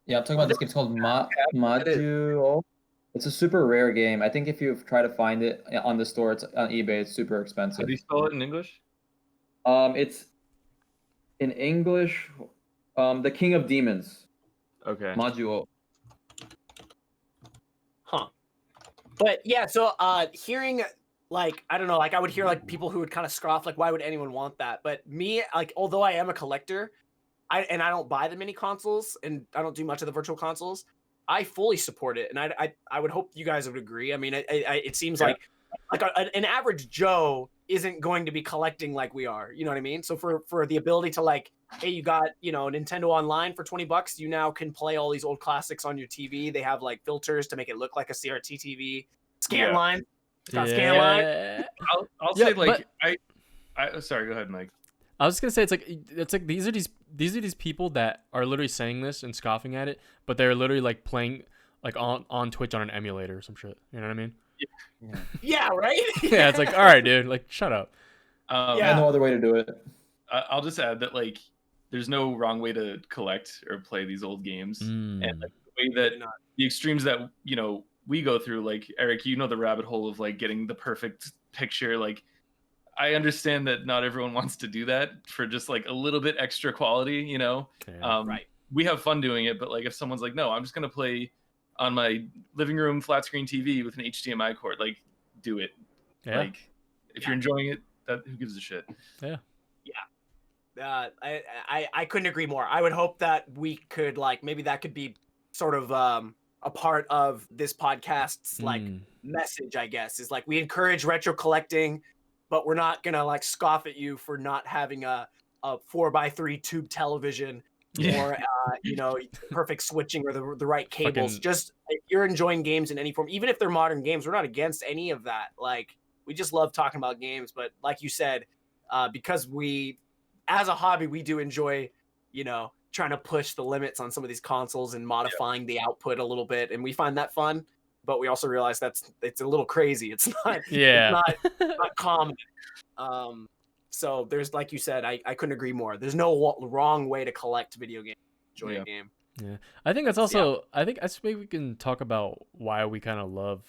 Yeah, I'm talking about this game. It's called Majuo. It's a super rare game. I think if you try to find it on the store, it's on eBay. It's super How expensive. do you spell it in English? It's in English, the King of Demons, Okay. Majuo. Huh. But yeah, so hearing like, I don't know, like I would hear like people who would kind of scoff, like, why would anyone want that? But me, like, although I am a collector, I don't buy the mini consoles and I don't do much of the virtual consoles, I fully support it, and I would hope you guys would agree. I mean, it seems like an average Joe isn't going to be collecting like we are. You know what I mean? So for the ability to like, hey, you got, you know, Nintendo Online for $20, you now can play all these old classics on your TV. They have like filters to make it look like a CRT TV. SCANLINES. It's got SCANLINES. Yeah. I'll Yeah, say like but- I sorry, go ahead, Mike. I was just gonna say it's like these are these people that are literally saying this and scoffing at it, but they're literally like playing like on Twitch on an emulator or some shit. You know what I mean? Yeah, right? Yeah, it's like, all right, dude, like shut up. I Yeah. have no other way to do it. I'll just add that like there's no wrong way to collect or play these old games, and like the way that the extremes that we go through, like Eric, you know, the rabbit hole of like getting the perfect picture. Like I understand that not everyone wants to do that for just like a little bit extra quality, you know. Yeah. Right. We have fun doing it, but like if someone's like, no, I'm just gonna play on my living room flat screen TV with an HDMI cord, like do it. Yeah. Like if you're enjoying it, that who gives a shit? I couldn't agree more. I would hope that we could like maybe that could be sort of a part of this podcast's like message, I guess, is like we encourage retro collecting, but we're not gonna like scoff at you for not having a 4x3 tube television Yeah. or perfect switching or the right cables. Fucking- Just if you're enjoying games in any form, even if they're modern games, we're not against any of that. Like, we just love talking about games. But like you said, because we, as a hobby, we do enjoy, trying to push the limits on some of these consoles and modifying the output a little bit, and we find that fun. But we also realize it's a little crazy. It's not. Yeah. It's not common. So there's, like you said, I couldn't agree more. There's no wrong way to collect video games, enjoy a game. Yeah, I think that's also. I think that's maybe we can talk about why we kind of love,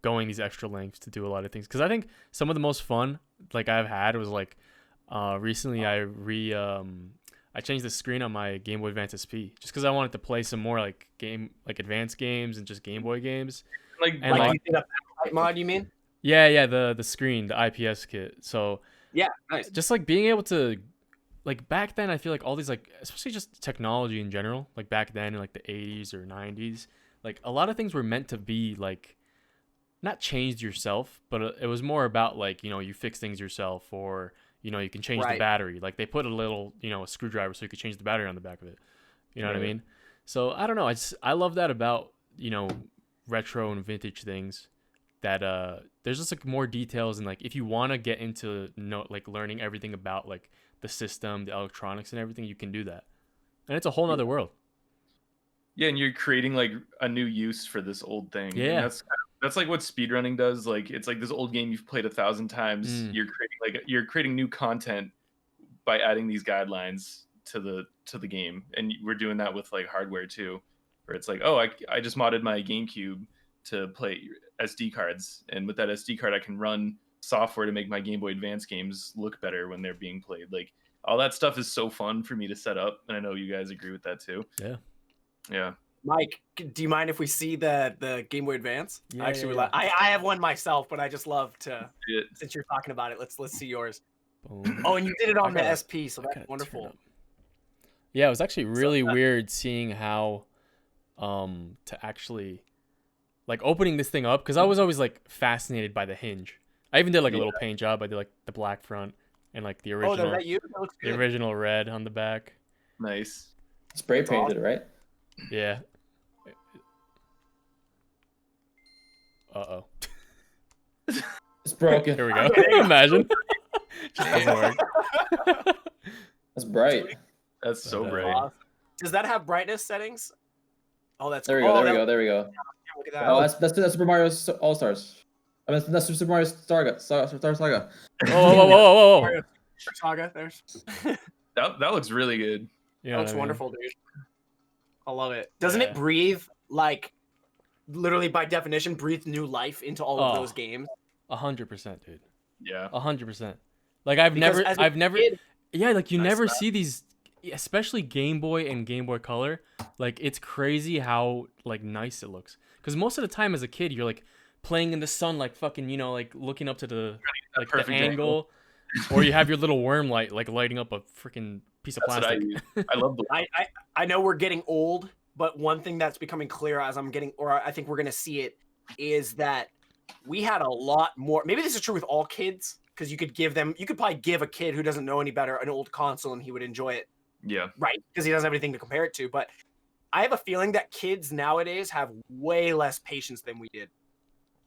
going these extra lengths to do a lot of things. Because I think some of the most fun like I've had was like, recently I changed the screen on my Game Boy Advance SP just because I wanted to play some more like advanced games and just Game Boy games. Like And you did a backlight mod, you mean? Yeah, the screen, the IPS kit. So Yeah, nice. just like being able to, like, back then I feel like all these, like, especially just technology in general, like back then in like the 80s or 90s, like a lot of things were meant to be like not changed yourself, but it was more about like, you fix things yourself, or you can change the battery. Like they put a little, a screwdriver so you could change the battery on the back of it. You know what I mean? So I don't know. I love that about, retro and vintage things, that there's just like more details, and like if you want to get into like learning everything about like the system, the electronics and everything, you can do that. And it's a whole nother world. Yeah, and you're creating like a new use for this old thing. Yeah. And that's like what speedrunning does. Like it's like this old game you've played 1,000 times. You're creating new content by adding these guidelines to the game. And we're doing that with like hardware too, where it's like, oh, I just modded my GameCube to play SD cards, and with that SD card I can run software to make my Game Boy Advance games look better when they're being played. Like all that stuff is so fun for me to set up, and I know you guys agree with that too. Yeah. Mike, do you mind if we see the Game Boy Advance? Yeah, Actually, yeah. I have one myself, but I just love to. Since you're talking about it, let's see yours. Boom. Oh, and you did it on the gotta- SP, so gotta that's wonderful. turn up. Yeah, it was actually really weird seeing how to actually like opening this thing up, because I was always like fascinated by the hinge. I even did like a little paint job. I did like the black front and like the original, Oh, that you? That looks the good. original red on the back. Nice. Spray painted, right? Yeah. Uh-oh. It's broken. Here we go. Imagine. Just doesn't work. That's bright. That's so But, bright. Awesome. Does that have brightness settings? Oh, that's There we cool. go. Oh, There we that- go. There we go. Look at that. Oh, that's Super Mario All Stars. I mean, that's Super Mario Star Saga. Whoa. Mario Saga. There's. That looks really good. You That know looks what I mean? wonderful, dude. I love it. Doesn't Yeah. it breathe, like, literally by definition, breathe new life into all of Oh. those games? 100%, dude. Yeah. 100%. Like I've Because never, as a kid- yeah, like you Nice never stuff. see these, especially Game Boy and Game Boy Color. Like it's crazy how like nice it looks. Because most of the time as a kid, you're like playing in the sun, like fucking, like looking up to the like the perfect angle, or you have your little worm light like lighting up a freaking piece of That's what I plastic. use. I love the I know we're getting old, but one thing that's becoming clear as I'm getting, or I think we're gonna see it, is that we had a lot more. Maybe this is true with all kids, because you could probably give a kid who doesn't know any better an old console and he would enjoy it, yeah. right? Because he doesn't have anything to compare it to. But I have a feeling that kids nowadays have way less patience than we did.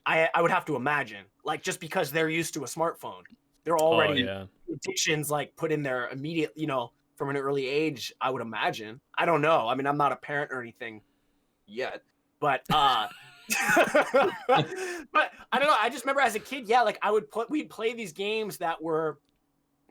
I would have to imagine, like, just because they're used to a smartphone, they're already Oh, yeah. addictions like put in their immediate, from an early age. I would imagine. I don't know. I mean, I'm not a parent or anything yet, but but I don't know. I just remember as a kid, yeah, like we'd play these games that were,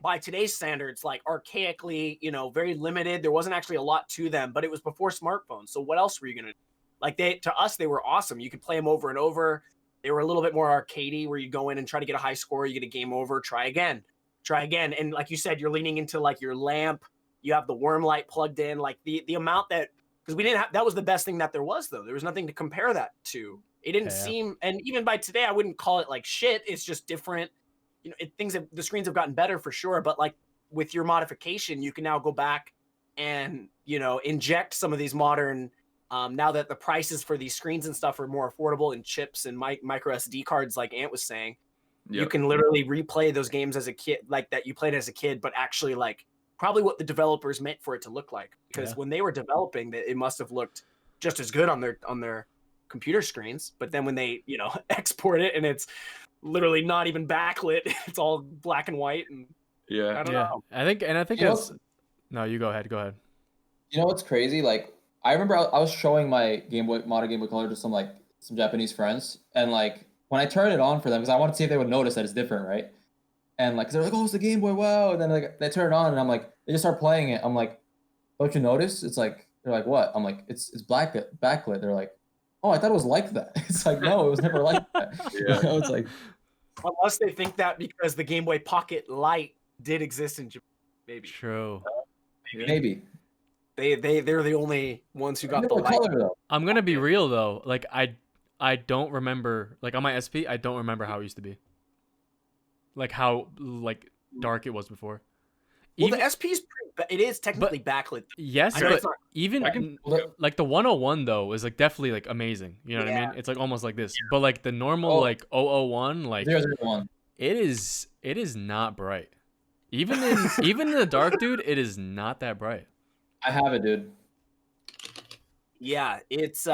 by today's standards, like archaically, very limited. There wasn't actually a lot to them, but it was before smartphones. So what else were you gonna do? Like to us, they were awesome. You could play them over and over. They were a little bit more arcadey, where you go in and try to get a high score, you get a game over, try again. And like you said, you're leaning into like your lamp. You have the worm light plugged in, like the amount that, because we didn't have, that was the best thing that there was, though. There was nothing to compare that to. It didn't seem, and even by today, I wouldn't call it like shit. It's just different. The screens have gotten better for sure, but like with your modification, you can now go back and, inject some of these modern, now that the prices for these screens and stuff are more affordable, and chips and micro SD cards, like Ant was saying, you can literally replay those games as a kid, like that you played as a kid, but actually like probably what the developers meant for it to look like. Because when they were developing, it must have looked just as good on their computer screens. But then when they export it and it's literally not even backlit, it's all black and white, and I don't know. I think that's. No, you go ahead. Go ahead. You know what's crazy? Like, I remember I was showing my modern Game Boy Color to some Japanese friends, and like when I turned it on for them, because I wanted to see if they would notice that it's different, right? And like, 'cause they're like, "Oh, it's the Game Boy, wow!" And then like they turn it on, and I'm like, they just start playing it. I'm like, "Don't you notice?" It's like they're like, "What?" I'm like, "It's backlit." They're like, "Oh, I thought it was like that." It's like, no, it was never like that. It's like, unless they think that because the Game Boy Pocket Lite did exist in Japan, maybe. True. Maybe. They're the only ones who got the light. Color, though. I'm gonna be real though. Like I don't remember, like on my SP, I don't remember how it used to be. Like how dark it was before. Well, the SP's it is technically backlit. Yes, but even like the 101 though is like definitely like amazing. You know what I mean? It's like almost like this. But like the normal like 001, like 001. it is not bright. Even in the dark, dude, it is not that bright. I have it, dude. Yeah, it's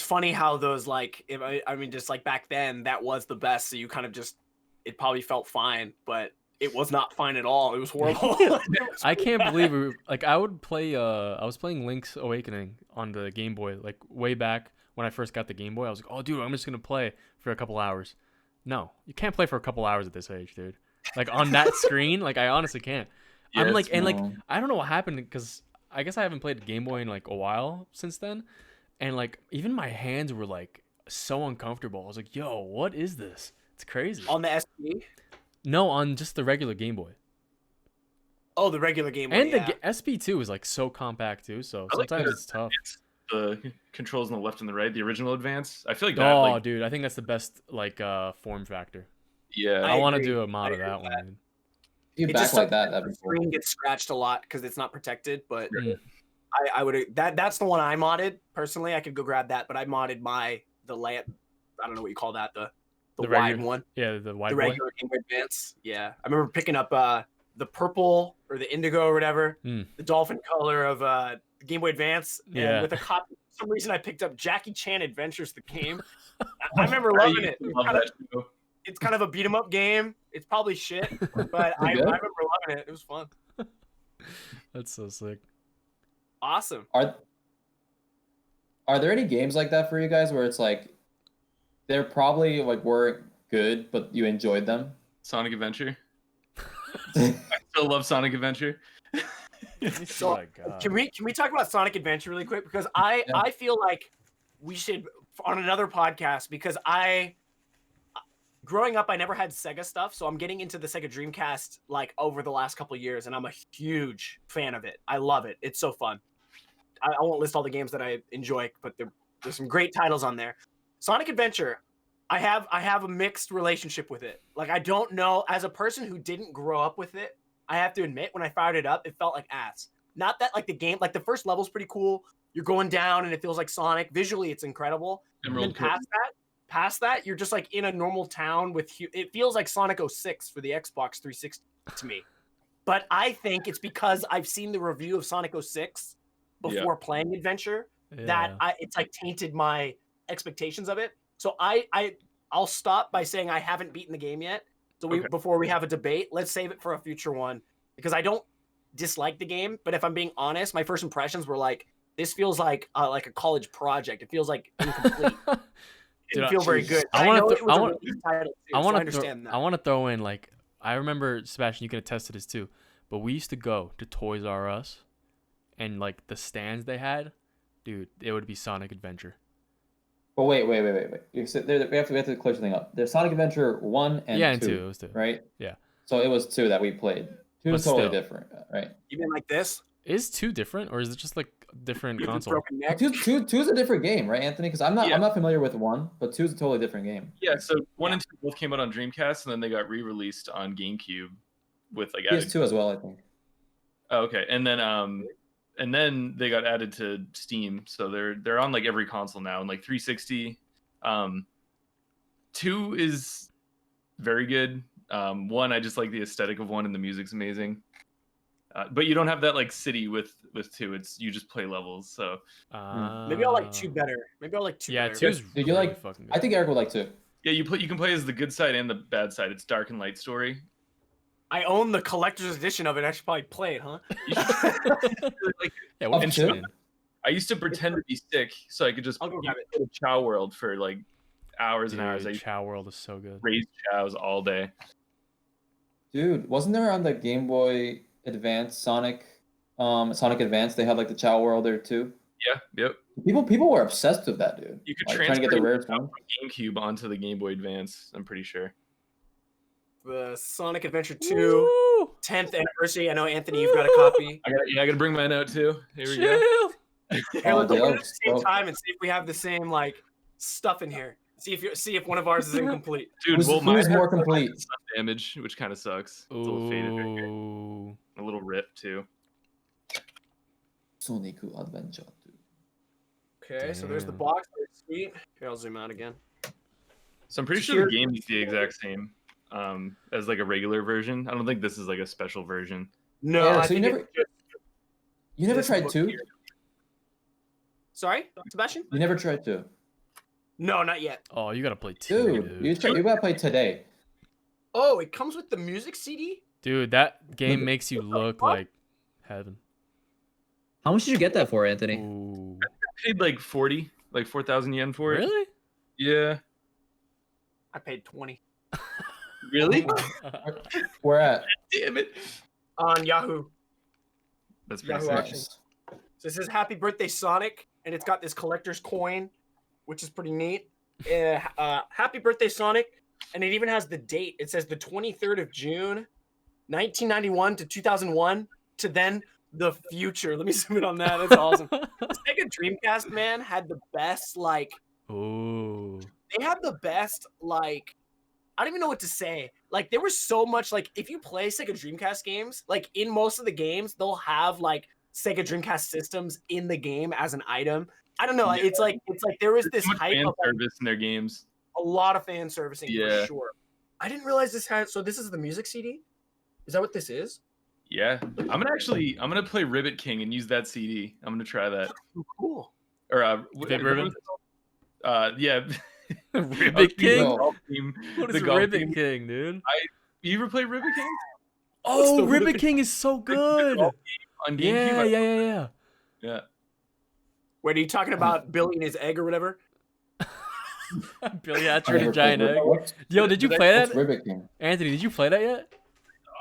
funny how those just like back then that was the best, so you kind of just, it probably felt fine, but it was not fine at all. It was horrible. I can't believe I would play I was playing Link's Awakening on the Game Boy like way back when I first got the Game Boy. I was like, "Oh dude, I'm just going to play for a couple hours." No, you can't play for a couple hours at this age, dude. Like on that screen, like I honestly can't. I'm like, and like I don't know what happened, because I guess I haven't played Game Boy in like a while since then, and like even my hands were like so uncomfortable. I was like, "Yo, what is this?" It's crazy. On the SP? No, on just the regular Game Boy. Oh, the regular Game Boy. And the SP2 is like so compact too, so sometimes it's tough. The controls on the left and the right, the original Advance. I feel like that. Dude, I think that's the best like form factor. Yeah, I want to do a mod of that one. Dude. You backlight that. The screen gets scratched a lot because it's not protected, but I would that's the one I modded personally. I could go grab that, but I modded the lamp. I don't know what you call that, the wide one. Yeah, the wide. The regular Game Boy Advance. Yeah, I remember picking up the purple or the indigo or whatever, the dolphin color of the Game Boy Advance. And with a copy, for some reason I picked up Jackie Chan Adventures, the game. I remember loving it. It's kind of a beat 'em up game. It's probably shit, but I remember loving it. It was fun. That's so sick. Awesome. Are there any games like that for you guys where it's like they're probably like weren't good, but you enjoyed them? Sonic Adventure. I still love Sonic Adventure. So, can we talk about Sonic Adventure really quick? Because I feel like we should on another podcast, because growing up, I never had Sega stuff, so I'm getting into the Sega Dreamcast like over the last couple of years, and I'm a huge fan of it. I love it. It's so fun. I won't list all the games that I enjoy, but there's some great titles on there. Sonic Adventure, I have a mixed relationship with it. Like, I don't know, as a person who didn't grow up with it, I have to admit, when I fired it up, it felt like ass. Not that like the game, like the first level's pretty cool. You're going down and it feels like Sonic. Visually, it's incredible. Emerald and then past that, you're just like in a normal town with it feels like Sonic 06 for the Xbox 360 to me. But I think it's because I've seen the review of Sonic 06 before playing Adventure that it's like tainted my expectations of it. So I'll stop by saying I haven't beaten the game yet. So before we have a debate, let's save it for a future one, because I don't dislike the game, but if I'm being honest, my first impressions were like, this feels like a college project. It feels like incomplete. It didn't feel very good. I want to throw in, like, I remember, Sebastian, you can attest to this too, but we used to go to Toys R Us, and like the stands they had, dude, it would be Sonic Adventure. But wait. We have to clear something up. There's Sonic Adventure 1 and 2. And 2. It was 2. Right? Yeah. So it was 2 that we played. 2 is totally different, right? You mean like this? Is 2 different, or is it just like different console? 2 is a different game, right, Anthony? Because I'm not familiar with 1, but 2 is a totally different game. Yeah, so 1 and 2 both came out on Dreamcast, and then they got re-released on GameCube with like PS2 as well, I think. Oh, okay, and then they got added to Steam, so they're on like every console now, and like 360. 2 is very good. One, I just like the aesthetic of one, and the music's amazing. But you don't have that like city with two. It's you just play levels. So Maybe I'll like 2 better. Maybe I'll like 2 Yeah, better. 2's Did you really like? fucking good. I think Eric would like 2. yeah, you can play as the good side and the bad side. It's dark and light story. I own the collector's edition of it. I should probably play it, huh? You should like, Yeah, Up what and to? you I used to pretend to be sick so I could just I'll go grab it. go to Chow World for like hours and hours. I Dude, used to Chow World is so good. raise chows all day. Dude, wasn't there on the Game Boy Advance Sonic Advance? They had like the Chow World there too. Yeah, yep. People were obsessed with that, dude. You could Like, trying to get transfer the rarest your one. GameCube onto the Game Boy Advance. I'm pretty sure. The Sonic Adventure 2 Woo! 10th anniversary. I know, Anthony, you've got a copy. I gotta bring mine out too. Here we go. Chill. Here, let's dude, open it at the same dope. time and see if we have the same like stuff in here. See if one of ours is incomplete. Dude, Who's mine more has complete? sun damage, which kind of sucks. It's a little faded right here. Ooh. A little rip too. Sonic Adventure. Dude. Okay, so there's the Damn. box. That's sweet. Here, I'll zoom out again. So I'm pretty sure the game is the exact same as like a regular version. I don't think this is like a special version. No, Yeah, I so you think never- it's just You never this tried book 2? here. Sorry, Sebastian? You never tried 2? No, not yet. Oh, you gotta play 2, Dude, you gotta play today. Oh, it comes with the music CD? Dude, that game makes you look like heaven. How much did you get that for, Anthony? Ooh. I paid like 4,000 yen for it. Really? Yeah. I paid 20 Really? Where at? Damn it. on Yahoo. That's pretty Yahoo sick. Auction. So it says Happy Birthday Sonic, and it's got this collector's coin, which is pretty neat. Happy Birthday Sonic, and it even has the date. It says the 23rd of June, 1991 to 2001 to then the future. Let me zoom in on that. That's awesome. Sega Dreamcast, man, had the best, like, Ooh. they had the best, like, I don't even know what to say. Like, there was so much, like, if you play Sega Dreamcast games, like, in most of the games, they'll have, like, Sega Dreamcast systems in the game as an item. I don't know. Yeah. It's like there was this There's so much hype fan of like, service in their games. a lot of fan servicing Yeah. for sure. I didn't realize this had. So this is the music CD. Is that what this is? Yeah. I'm gonna play Ribbit King and use that CD. I'm gonna try that. Oh, cool. Or Vape Ribbon? Yeah. Ribbit King? No. What the is golf Ribbit team. King, dude? You ever play Ribbit King? Oh, the Ribbit Ribbit- King is so good. golf On GameCube? Yeah. Yeah. Wait, are you talking about Billy and his egg or whatever? Billy Hatcher I and a never giant played egg. Ribbit. What's- Yo, did you Did I- play What's that? Ribbit King? Anthony, did you play that yet?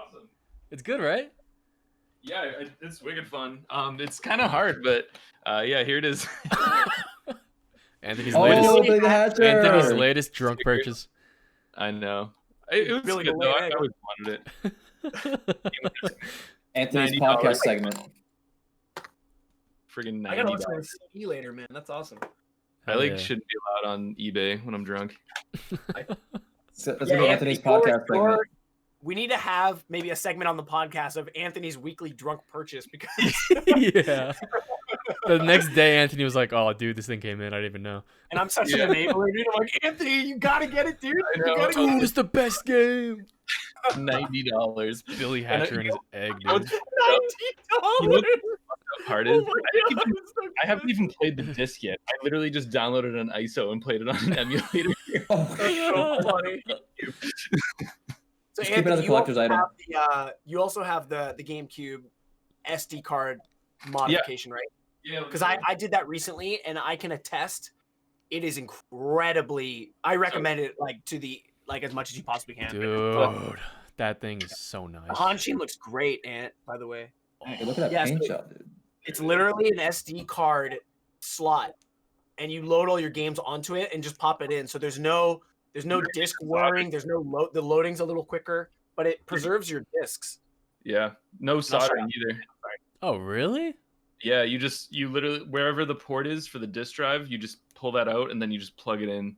Awesome. It's good, right? Yeah, it's wicked fun. It's kind of hard, but yeah, here it is. Anthony's Oh, latest Billy the Hatcher! Anthony's latest drunk purchase. I know. It was Billy good the though. White I Egg. always wanted it. Anthony's $90. podcast segment. Friggin' I gotta $90. listen to the CD later, man. That's awesome. I like Yeah. shouldn't be allowed on eBay when I'm drunk. So, that's Yeah, gonna be Anthony's Anthony, podcast segment. We need to have maybe a segment on the podcast of Anthony's weekly drunk purchase because Yeah. The next day, Anthony was like, "Oh, dude, this thing came in. I didn't even know." and I'm such Yeah. an enabler, dude. I'm like, Anthony, you gotta get it, dude. I You know. gotta Dude, it's the best game. $90. Billy And Hatcher and his egg, You know dude. what's $90. You know the part is, Oh I haven't even played the disc yet. I literally just downloaded an ISO and played it on an emulator. Oh, so funny. So Just keep it as a you collector's also item. have you also have the GameCube SD card modification, right? Yeah, Because I did that recently, and I can attest, it is incredibly. I recommend it to the as much as you possibly can. Dude, that thing is so nice. The Hanshin looks great, Ant. By the way, Hey, look at that Yeah, paint so- job, dude. it's literally an SD card slot, and you load all your games onto it and just pop it in. So there's no disc whirring. There's no the loading's a little quicker, but it preserves your discs. Yeah, no soldering either. Oh, really? Yeah, you literally wherever the port is for the disk drive, you just pull that out and then you just plug it in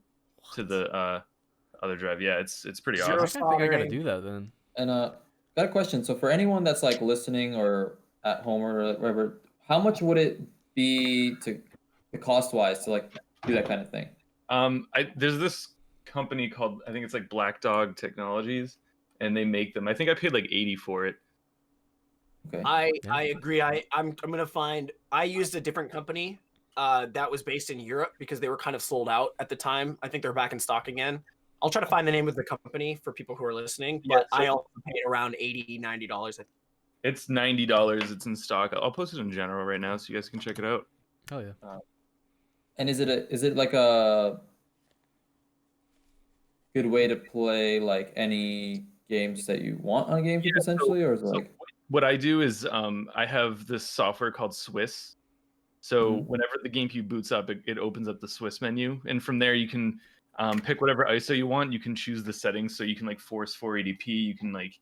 to the other drive. Yeah, it's pretty Zero I awesome. think I gotta soldering. do that then. And got a question. So for anyone that's like listening or at home or whatever, how much would it be to cost wise to like do that kind of thing? There's this company called I think it's like Black Dog Technologies. and they make them. I think I paid like 80 for it. Okay. I agree. I'm gonna find. I used a different company that was based in Europe because they were kind of sold out at the time. I think they're back in stock again. I'll try to find the name of the company for people who are listening, Yeah, but so- I also paid around $80-$90. It's $90. It's in stock. I'll post it in general right now so you guys can check it out. Oh yeah. And is it like a good way to play like any games that you want on GameCube essentially, or is it So like what I do is I have this software called Swiss. So whenever the GameCube boots up, it opens up the Swiss menu, and from there you can pick whatever ISO you want. You can choose the settings, so you can like force 480p. You can like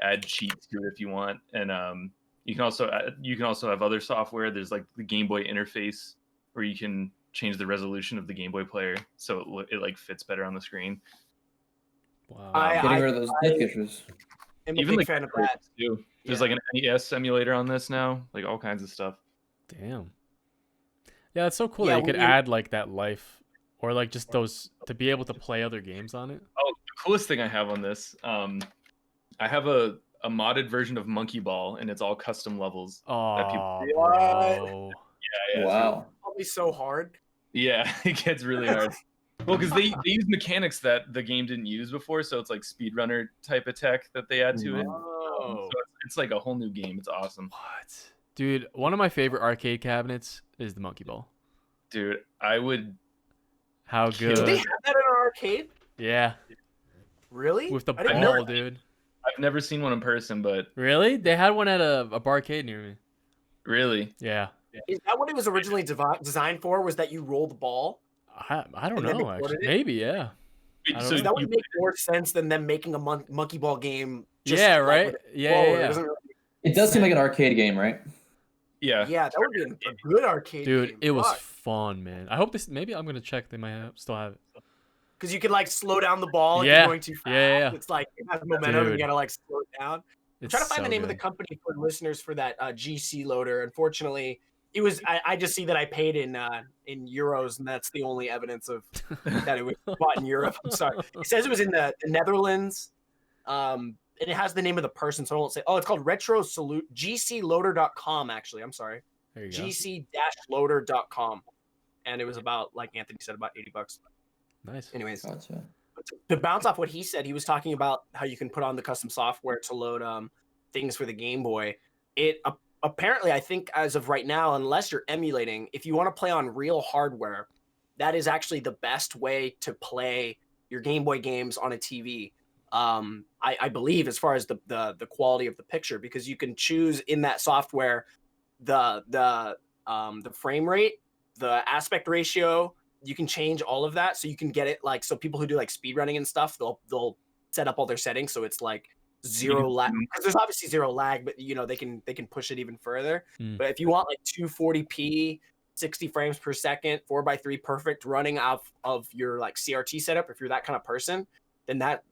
add cheats to it if you want, and you can also have other software. There's like the Game Boy interface where you can change the resolution of the Game Boy player so it like fits better on the screen. Wow. getting rid of those disk issues? I'm a Even big like fan of that. too. There's Yeah. like an NES emulator on this now, like all kinds of stuff. Damn. Yeah, it's so cool Yeah, that you could we- add like that life, or like just those to be able to play other games on it. Oh, the coolest thing I have on this, I have a modded version of Monkey Ball, and it's all custom levels. Oh, What? bro. Yeah, Wow. Probably so hard. Yeah, it gets really hard. Well, because they use mechanics that the game didn't use before, so it's like speedrunner type of tech that they add to it. Oh. So it's like a whole new game. It's awesome, What? Dude, one of my favorite arcade cabinets is the Monkey Ball. dude. I would. How Kill Did they good. have that in our arcade? Yeah, Really? with the I didn't never- ball, dude. I've never seen one in person, but Really? They had one at a barcade near me. really, Yeah. Is that what it was originally designed for? Was that you roll the ball? I don't And then they know, actually. ported it? Maybe, yeah. Wait, I don't so know. That you, would make more sense than them making a monkey ball game. Just Yeah, like right? with a Yeah, ball. yeah, It yeah. doesn't really- It does seem like an arcade game, right? yeah, Yeah, that would be a good arcade Dude, game. it was fun, man. I hope this. Maybe I'm gonna check. They might still have it. Because you could like slow down the ball if Yeah, you're going too fast. yeah. It's like it has momentum and Dude. you gotta like slow it down. I'm It's trying to find so the name of the good. company for listeners for that GC loader. Unfortunately, it was I just see that I paid in euros, and that's the only evidence of that it was bought in Europe. I'm sorry. It says it was in the Netherlands. And it has the name of the person, so I won't say. Oh, it's called Retro Salute GCloader.com. Actually, I'm sorry, There you go. GC-loader.com, and it was about, like Anthony said, about $80. Nice. Anyways, Gotcha. to bounce off what he said, he was talking about how you can put on the custom software to load things for the Game Boy. It apparently, I think as of right now, unless you're emulating, if you want to play on real hardware, that is actually the best way to play your Game Boy games on a TV. I believe as far as the quality of the picture, because you can choose in that software the frame rate, the aspect ratio. You can change all of that, so you can get it like, so people who do like speed running and stuff, they'll set up all their settings so it's like zero lag, because there's obviously zero lag, but you know they can push it even further. But if you want like 240p 60 frames per second 4x3 perfect running off of your like CRT setup, if you're that kind of person, then that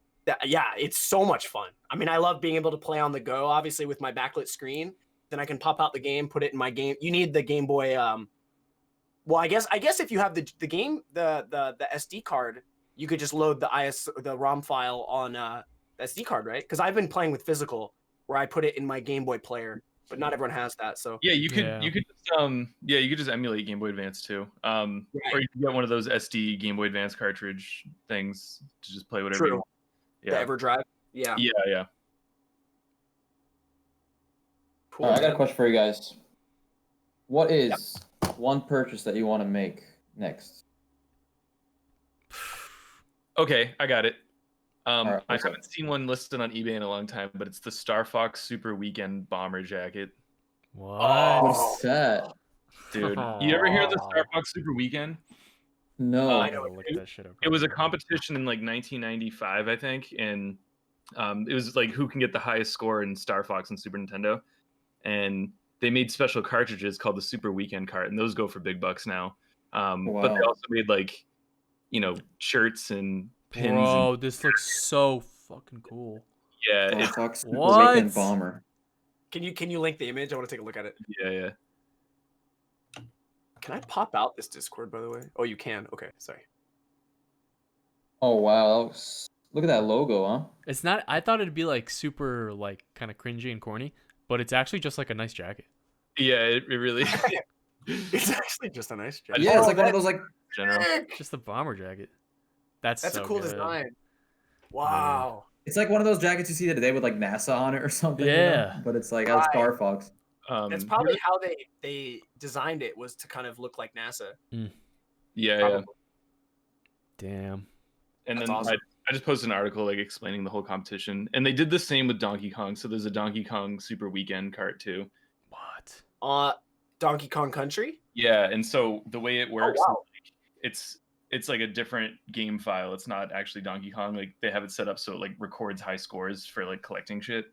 yeah, it's so much fun. I mean, I love being able to play on the go, obviously with my backlit screen. Then I can pop out the game, put it in my game. You need the Game Boy well, I guess if you have the SD card, you could just load the ROM file on the SD card, right? Because I've been playing with physical, where I put it in my Game Boy player, but not everyone has that. So yeah, you could Yeah. you could just you could just emulate Game Boy Advance too. Or you can get one of those SD Game Boy Advance cartridge things to just play whatever you True. want. The Yeah, EverDrive, yeah, yeah. cool. All right, I got a man. question for you guys. What is one purchase that you want to make next? Okay, I got it. Alright, I what's up? haven't seen one listed on eBay in a long time, but it's the Star Fox Super Weekend bomber jacket. What? Oh. What's that? Dude, you ever hear of the Star Fox Super Weekend? No. I know Gotta look it. that shit up. It was a right now. competition in like 1995, I think, and it was like who can get the highest score in Star Fox and Super Nintendo. And they made special cartridges called the Super Weekend cart, and those go for big bucks now. But they Wow. also made like, shirts and pins. Bro, this looks so fucking cool. Yeah, Star it's, Fox Super What? Weekend Bomber. Can you link the image? I want to take a look at it. yeah. Can I pop out this Discord, by the way? Oh, you can. Okay, sorry. Oh wow, that looks Look at that logo, huh? It's not. I thought it'd be like super like kind of cringy and corny, but it's actually just like a nice jacket. Yeah, it really. It's actually just a nice jacket. Yeah, it's like one of that's those like. General. sick. Just a bomber jacket. That's That's so a cool good. design. Wow. It's like one of those jackets you see today with like NASA on it or something. You know? Yeah. But it's like has Right. Star Fox. That's probably how they designed it, was to kind of look like NASA. Yeah. Probably. Damn. And That's then awesome. I just posted an article like explaining the whole competition, and they did the same with Donkey Kong. So there's a Donkey Kong Super Weekend cart too. What? Donkey Kong Country? Yeah, and so the way it works, wow. it's like a different game file. It's not actually Donkey Kong. Like they have it set up so it like records high scores for like collecting shit.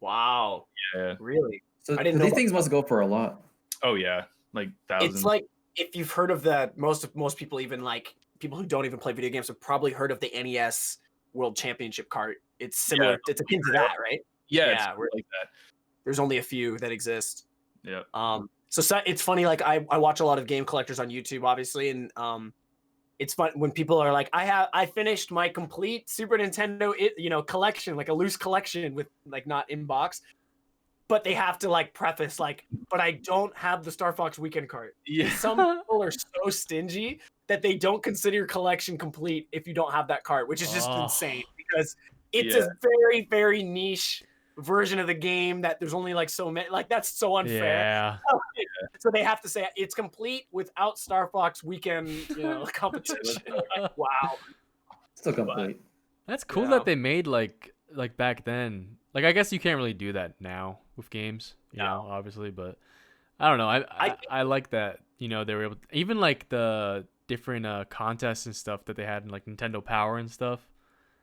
Wow. Yeah. Really? So I didn't know these about things must go for a lot. Oh yeah, like thousands. It's like, if you've heard of most people, even like people who don't even play video games, have probably heard of the NES World Championship cart. It's similar. Yeah. It's akin to that, right? yeah, yeah, it's we're- like that. There's only a few that exist. Yeah. So it's funny. Like I watch a lot of game collectors on YouTube, obviously, and it's fun when people are like, I finished my complete Super Nintendo collection, like a loose collection with like not in box, but they have to like preface like, but I don't have the Star Fox Weekend cart. Yeah. Some people are so stingy that they don't consider your collection complete if you don't have that cart, which is just Oh. insane, because it's Yeah. a very, very niche version of the game that there's only like so many. Like that's so unfair. Yeah. So they have to say it's complete without Star Fox Weekend, competition. Wow. Still complete. That's cool Yeah. that they made like back then. Like I guess you can't really do that now with games, you know, obviously, but I don't know. I like that, they were able to, even like the different contests and stuff that they had in like Nintendo Power and stuff.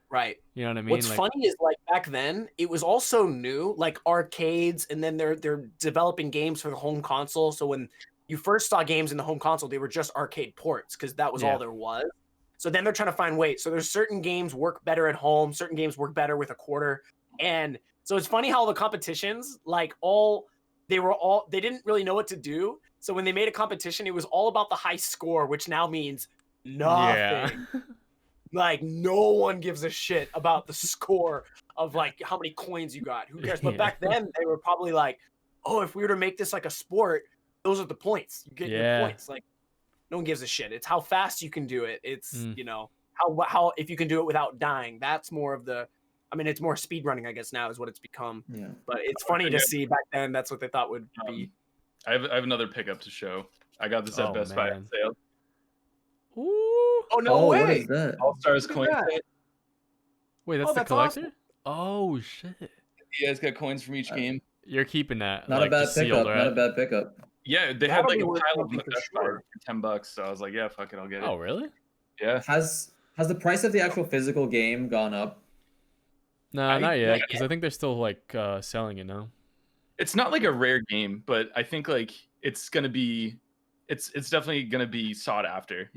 Right. You know what I mean? What's like, funny is like back then it was also new, like arcades, and then they're developing games for the home console. So when you first saw games in the home console, they were just arcade ports because that was Yeah. all there was. So then they're trying to find ways. So there's certain games work better at home, certain games work better with a quarter. And so it's funny how the competitions, like they didn't really know what to do. So when they made a competition, it was all about the high score, which now means nothing. yeah. Like no one gives a shit about the score of like how many coins you got. Who cares? But Yeah. back then they were probably like, oh, if we were to make this like a sport, those are the points. You get Yeah. your points. Like no one gives a shit. It's how fast you can do it. It's Mm. how if you can do it without dying. That's more of the. I mean, it's more speed running, I guess now is what it's become. Yeah. But it's funny to see back then. That's what they thought would be. I have another pickup to show. I got this at Oh, Best Buy man. on sale. Ooh. Oh no Oh, way! what is that? All Stars Look at coin that. set. Wait, that's Oh, the that's collector? awesome. Oh shit. Yeah, it's got coins from each game. You're keeping that. Not like, a bad just sealed, pickup. right? Not a bad pickup. Yeah, they That'll had like be a worth pile of them something at for Best Buy sure. for $10. So I was like, yeah, fuck it, I'll get it. Oh really? Yeah. Has the price of the actual physical game gone up? No, I- not yet. not Because I think they're still like selling it now. It's not like a rare game, but I think like it's definitely gonna be sought after,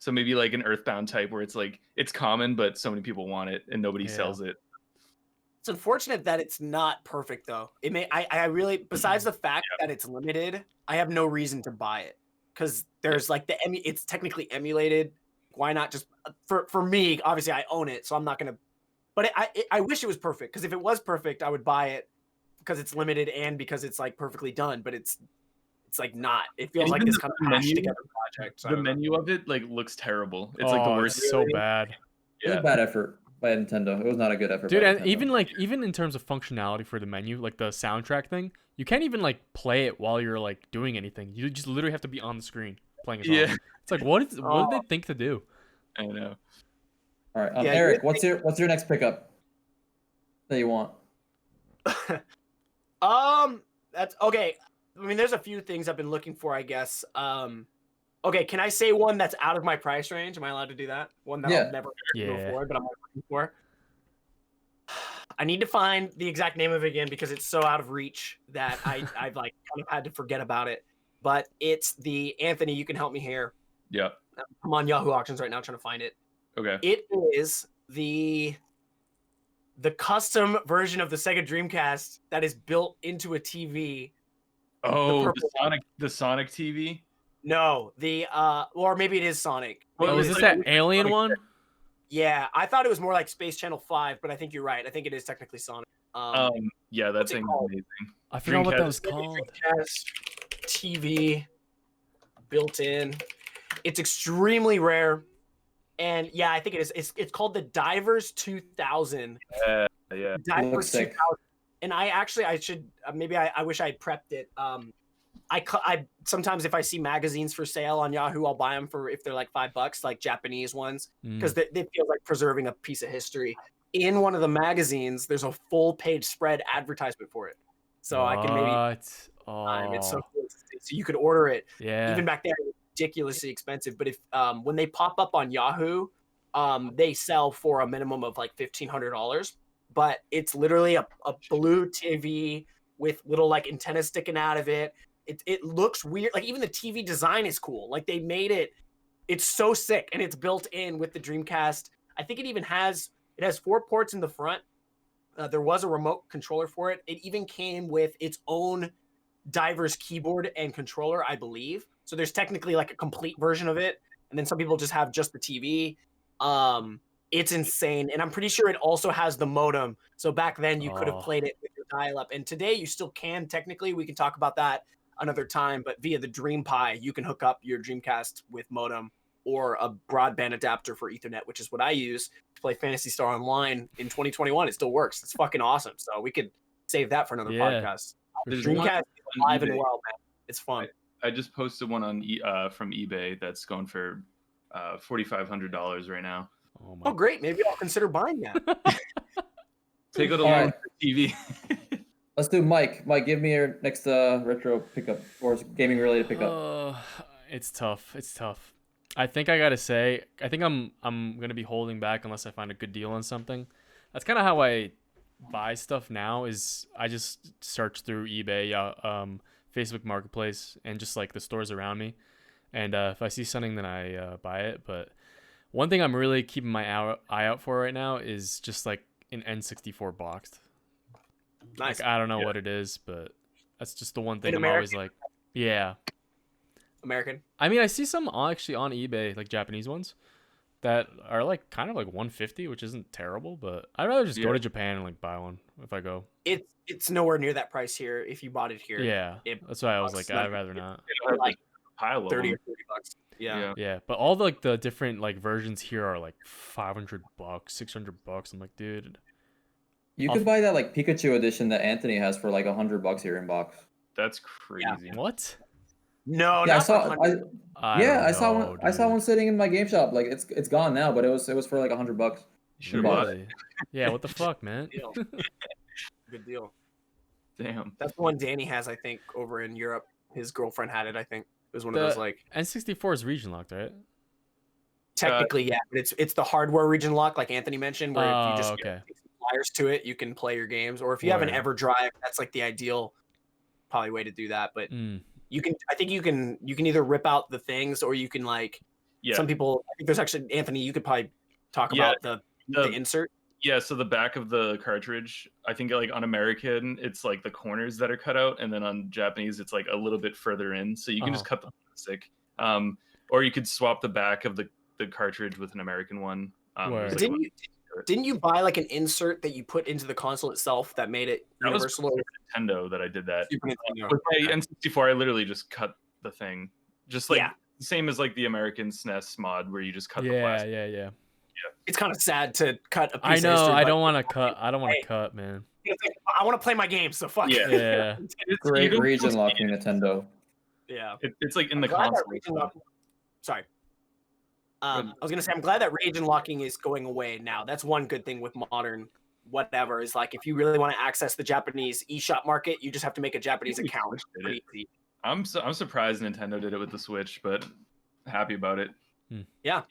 So maybe like an Earthbound type where it's like it's common, but so many people want it and nobody Yeah. sells it. It's unfortunate that it's not perfect though. It may I really, besides the fact that it's limited, I have no reason to buy it because there's like it's technically emulated. Why not just for me? Obviously, I own it, so I'm not gonna. But I wish it was perfect because if it was perfect, I would buy it because it's limited and because it's like perfectly done. But it's like not. It feels And like even this the kind of hashed menu- together project. So I The don't know. menu of it like looks terrible. It's like the Oh, worst. It's so bad. It was Yeah. a bad effort by Nintendo. It was not a good effort. Dude, by and Nintendo. even in terms of functionality for the menu, like the soundtrack thing, you can't even like play it while you're like doing anything. You just literally have to be on the screen playing a song. Yeah, It's like what did they think to do? I know. All right, Yeah, Eric, you're what's your next pickup that you want? That's okay. I mean, there's a few things I've been looking for, I guess. Okay, can I say one that's out of my price range? Am I allowed to do that? One that Yeah. I'll never go Yeah. for, but I'm looking for. I need to find the exact name of it again because it's so out of reach that I've like kind of had to forget about it. But it's the Anthony. You can help me here. Yeah. I'm on Yahoo Auctions right now trying to find it. Okay. It is the custom version of the Sega Dreamcast that is built into a TV. Oh, purple the Sonic TV. No, or maybe it is Sonic. Well, Oh, it is was this like- that alien Sonic one? Yeah, I thought it was more like Space Channel 5, but I think you're right. I think it is technically Sonic. Yeah, that what's it thing is called? amazing. I forgot what that was Dreamcast called. TV built in. It's extremely rare. And yeah, I think it is. It's called the Divers 2000. Yeah. Divers sick. 2000. And I should maybe I wish I prepped it. I sometimes if I see magazines for sale on Yahoo, I'll buy them for if they're like $5, like Japanese ones, because they feel like preserving a piece of history. In one of the magazines, there's a full page spread advertisement for it, so I can maybe. It's so cool. So you could order it. Yeah. Even back then, it was ridiculously expensive. But if when they pop up on Yahoo, they sell for a minimum of like $1,500. But it's literally a blue TV with little like antennas sticking out of it. It looks weird. Like even the TV design is cool. Like they made it. It's so sick, and it's built in with the Dreamcast. I think it has 4 ports in the front. There was a remote controller for it. It even came with its own Diver's keyboard and controller, I believe. So there's technically like a complete version of it, and then some people just have just the TV. It's insane, and I'm pretty sure it also has the modem. So back then you could have played it with your dial-up, and today you still can technically. We can talk about that another time, but via the Dream Pi, you can hook up your Dreamcast with modem or a broadband adapter for Ethernet, which is what I use to play Phantasy Star Online in 2021. It still works. It's fucking awesome. So we could save that for another podcast. There's Dreamcast is alive and eBay. well, man. It's fun. I just posted one on from eBay that's going for $4,500 right now. Oh, great. Maybe I'll consider buying that. Take it along for TV. Let's do Mike. Mike, give me your next retro pickup or gaming related pickup. It's tough. It's tough. I think I gotta say, I think I'm gonna be holding back unless I find a good deal on something. That's kind of how I buy stuff now. Is I just search through eBay, Facebook Marketplace, and just like the stores around me. And if I see something, then I buy it. But one thing I'm really keeping my eye out for right now is just like an N64 boxed. Nice. Like, I don't know what it is, but that's just the one thing I'm American? always like, yeah. American. I mean, I see some actually on eBay, like Japanese ones, that are like kind of like $150, which isn't terrible. But I'd rather just go to Japan and like buy one if I go. It's nowhere near that price here if you bought it here. Yeah, that's why I was like, I'd rather not. Like Pile of 30 them. or $40. Yeah. Yeah, but all the different like versions here are like $500, $600. I'm like, dude. You could buy that like Pikachu edition that Anthony has for like $100 here in box. That's crazy. What? No, Yeah, not I saw one sitting in my game shop. Like it's gone now, but it was for like $100. You should have bought it. Yeah, what the fuck, man? Good deal. Damn. That's the one Danny has, I think, over in Europe. His girlfriend had it, I think. It was one of those like N64 is region locked, right? technically, yeah, but it's the hardware region lock, like Anthony mentioned, where if you just okay. take some wires to it, you can play your games. Or if you have an EverDrive, that's like the ideal probably way to do that. But you can, I think you can either rip out the things or you can like some people. I think there's actually Anthony. You could probably talk about the insert. Yeah, so the back of the cartridge, I think like on American, it's like the corners that are cut out, and then on Japanese, it's like a little bit further in. So you can just cut the plastic, or you could swap the back of the cartridge with an American one. Didn't you buy like an insert that you put into the console itself that made it universal? That was Nintendo that I did that. Super Nintendo. With my N64, I literally just cut the thing, just like the same as like the American SNES mod where you just cut the plastic. Yeah. It's kind of sad to cut a piece I know. of history, I don't want to cut. I don't want to cut, man. I want to play my game, so fuck it. Yeah. Great region locking Nintendo. Yeah. It's like in the console. Sorry. I was gonna say I'm glad that region locking is going away now. That's one good thing with modern whatever is like if you really want to access the Japanese eShop market, you just have to make a Japanese account. I'm surprised Nintendo did it with the Switch, but happy about it. Yeah,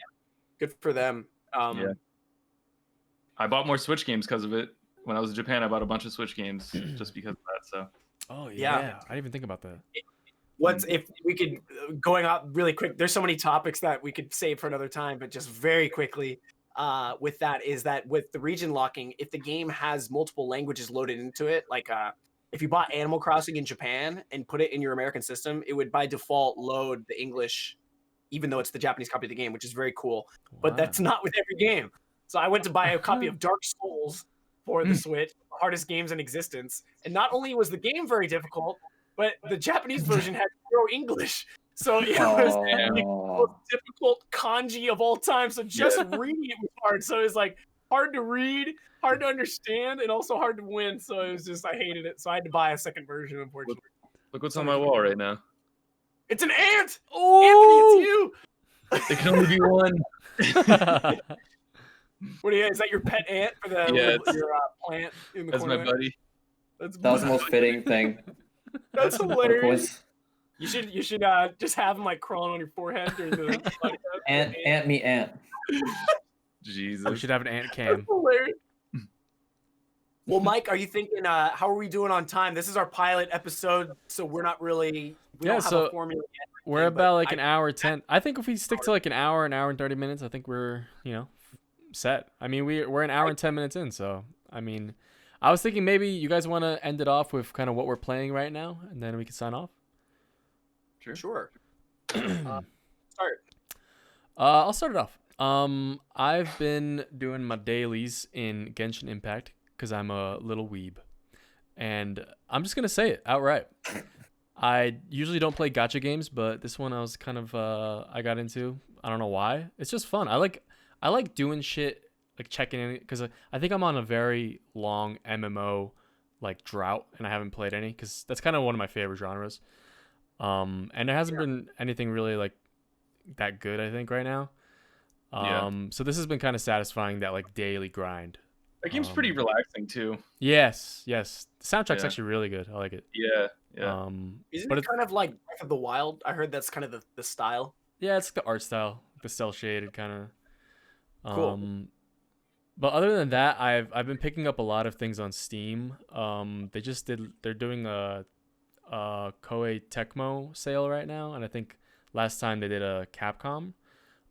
good for them. I bought more Switch games because of it. When I was in Japan, I bought a bunch of Switch games just because of that. So. Oh yeah. I didn't even think about that. What's if we could going up really quick? There's so many topics that we could save for another time, but just very quickly, with that is that with the region locking, if the game has multiple languages loaded into it, like if you bought Animal Crossing in Japan and put it in your American system, it would by default load the English, even though it's the Japanese copy of the game, which is very cool. But that's not with every game. So I went to buy a copy of Dark Souls for the Switch, the hardest games in existence. And not only was the game very difficult, but the Japanese version had zero English. So it was the most difficult kanji of all time. So just reading it was hard. So it was like hard to read, hard to understand, and also hard to win. So it was just, I hated it. So I had to buy a second version, unfortunately. Look what's on my wall right now. It's an ant! Oh! Anthony, it's you! There can only be one. What do you? Is that your pet ant for the your plant in the That's corner? my buddy. That was the most fitting thing. That's hilarious. You should just have him like crawling on your forehead during the podcast. Ant me ant. Jesus. We should have an ant cam. That's hilarious. Well, Mike, are you thinking? How are we doing on time? This is our pilot episode, so we're not really. We don't have a formula yet. We're about like an hour 10. I think if we stick to like an hour and 30 minutes, I think we're set. I mean, we're an hour and 10 minutes in, so I mean, I was thinking maybe you guys want to end it off with kind of what we're playing right now, and then we can sign off. Sure. Start. I'll start it off. I've been doing my dailies in Genshin Impact because I'm a little weeb, and I'm just gonna say it outright. I usually don't play gacha games, but this one I was kind of I got into. I don't know why. It's just fun. I like doing shit, like checking in, because I think I'm on a very long MMO like drought, and I haven't played any because that's kind of one of my favorite genres. And there hasn't been anything really like that good, I think, right now. So this has been kind of satisfying, that like daily grind. That game's pretty relaxing too. Yes. The soundtrack's actually really good. I like it. Yeah. Isn't it kind of like Breath of the Wild? I heard that's kind of the style. Yeah, it's the art style, the cel shaded kind of. Cool. But other than that, I've been picking up a lot of things on Steam. They're doing a Koei Tecmo sale right now, and I think last time they did a Capcom.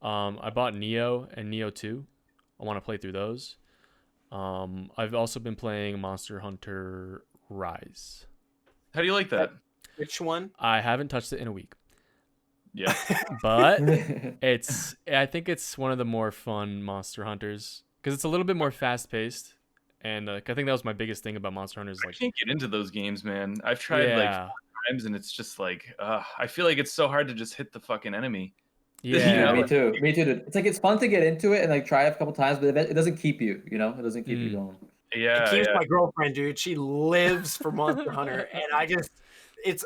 I bought Neo and Neo 2. I want to play through those. I've also been playing Monster Hunter Rise. How do you like that? Which one? I haven't touched it in a week. Yeah. But I think it's one of the more fun Monster Hunters because it's a little bit more fast paced. And I think that was my biggest thing about Monster Hunter. I can't get into those games, man. I've tried like 5 times, and it's just like, I feel like it's so hard to just hit the fucking enemy. Yeah, me too. It's like it's fun to get into it and like try it a couple times, but it doesn't keep you. It doesn't keep you going. Yeah, it keeps my girlfriend, dude. She lives for Monster Hunter, and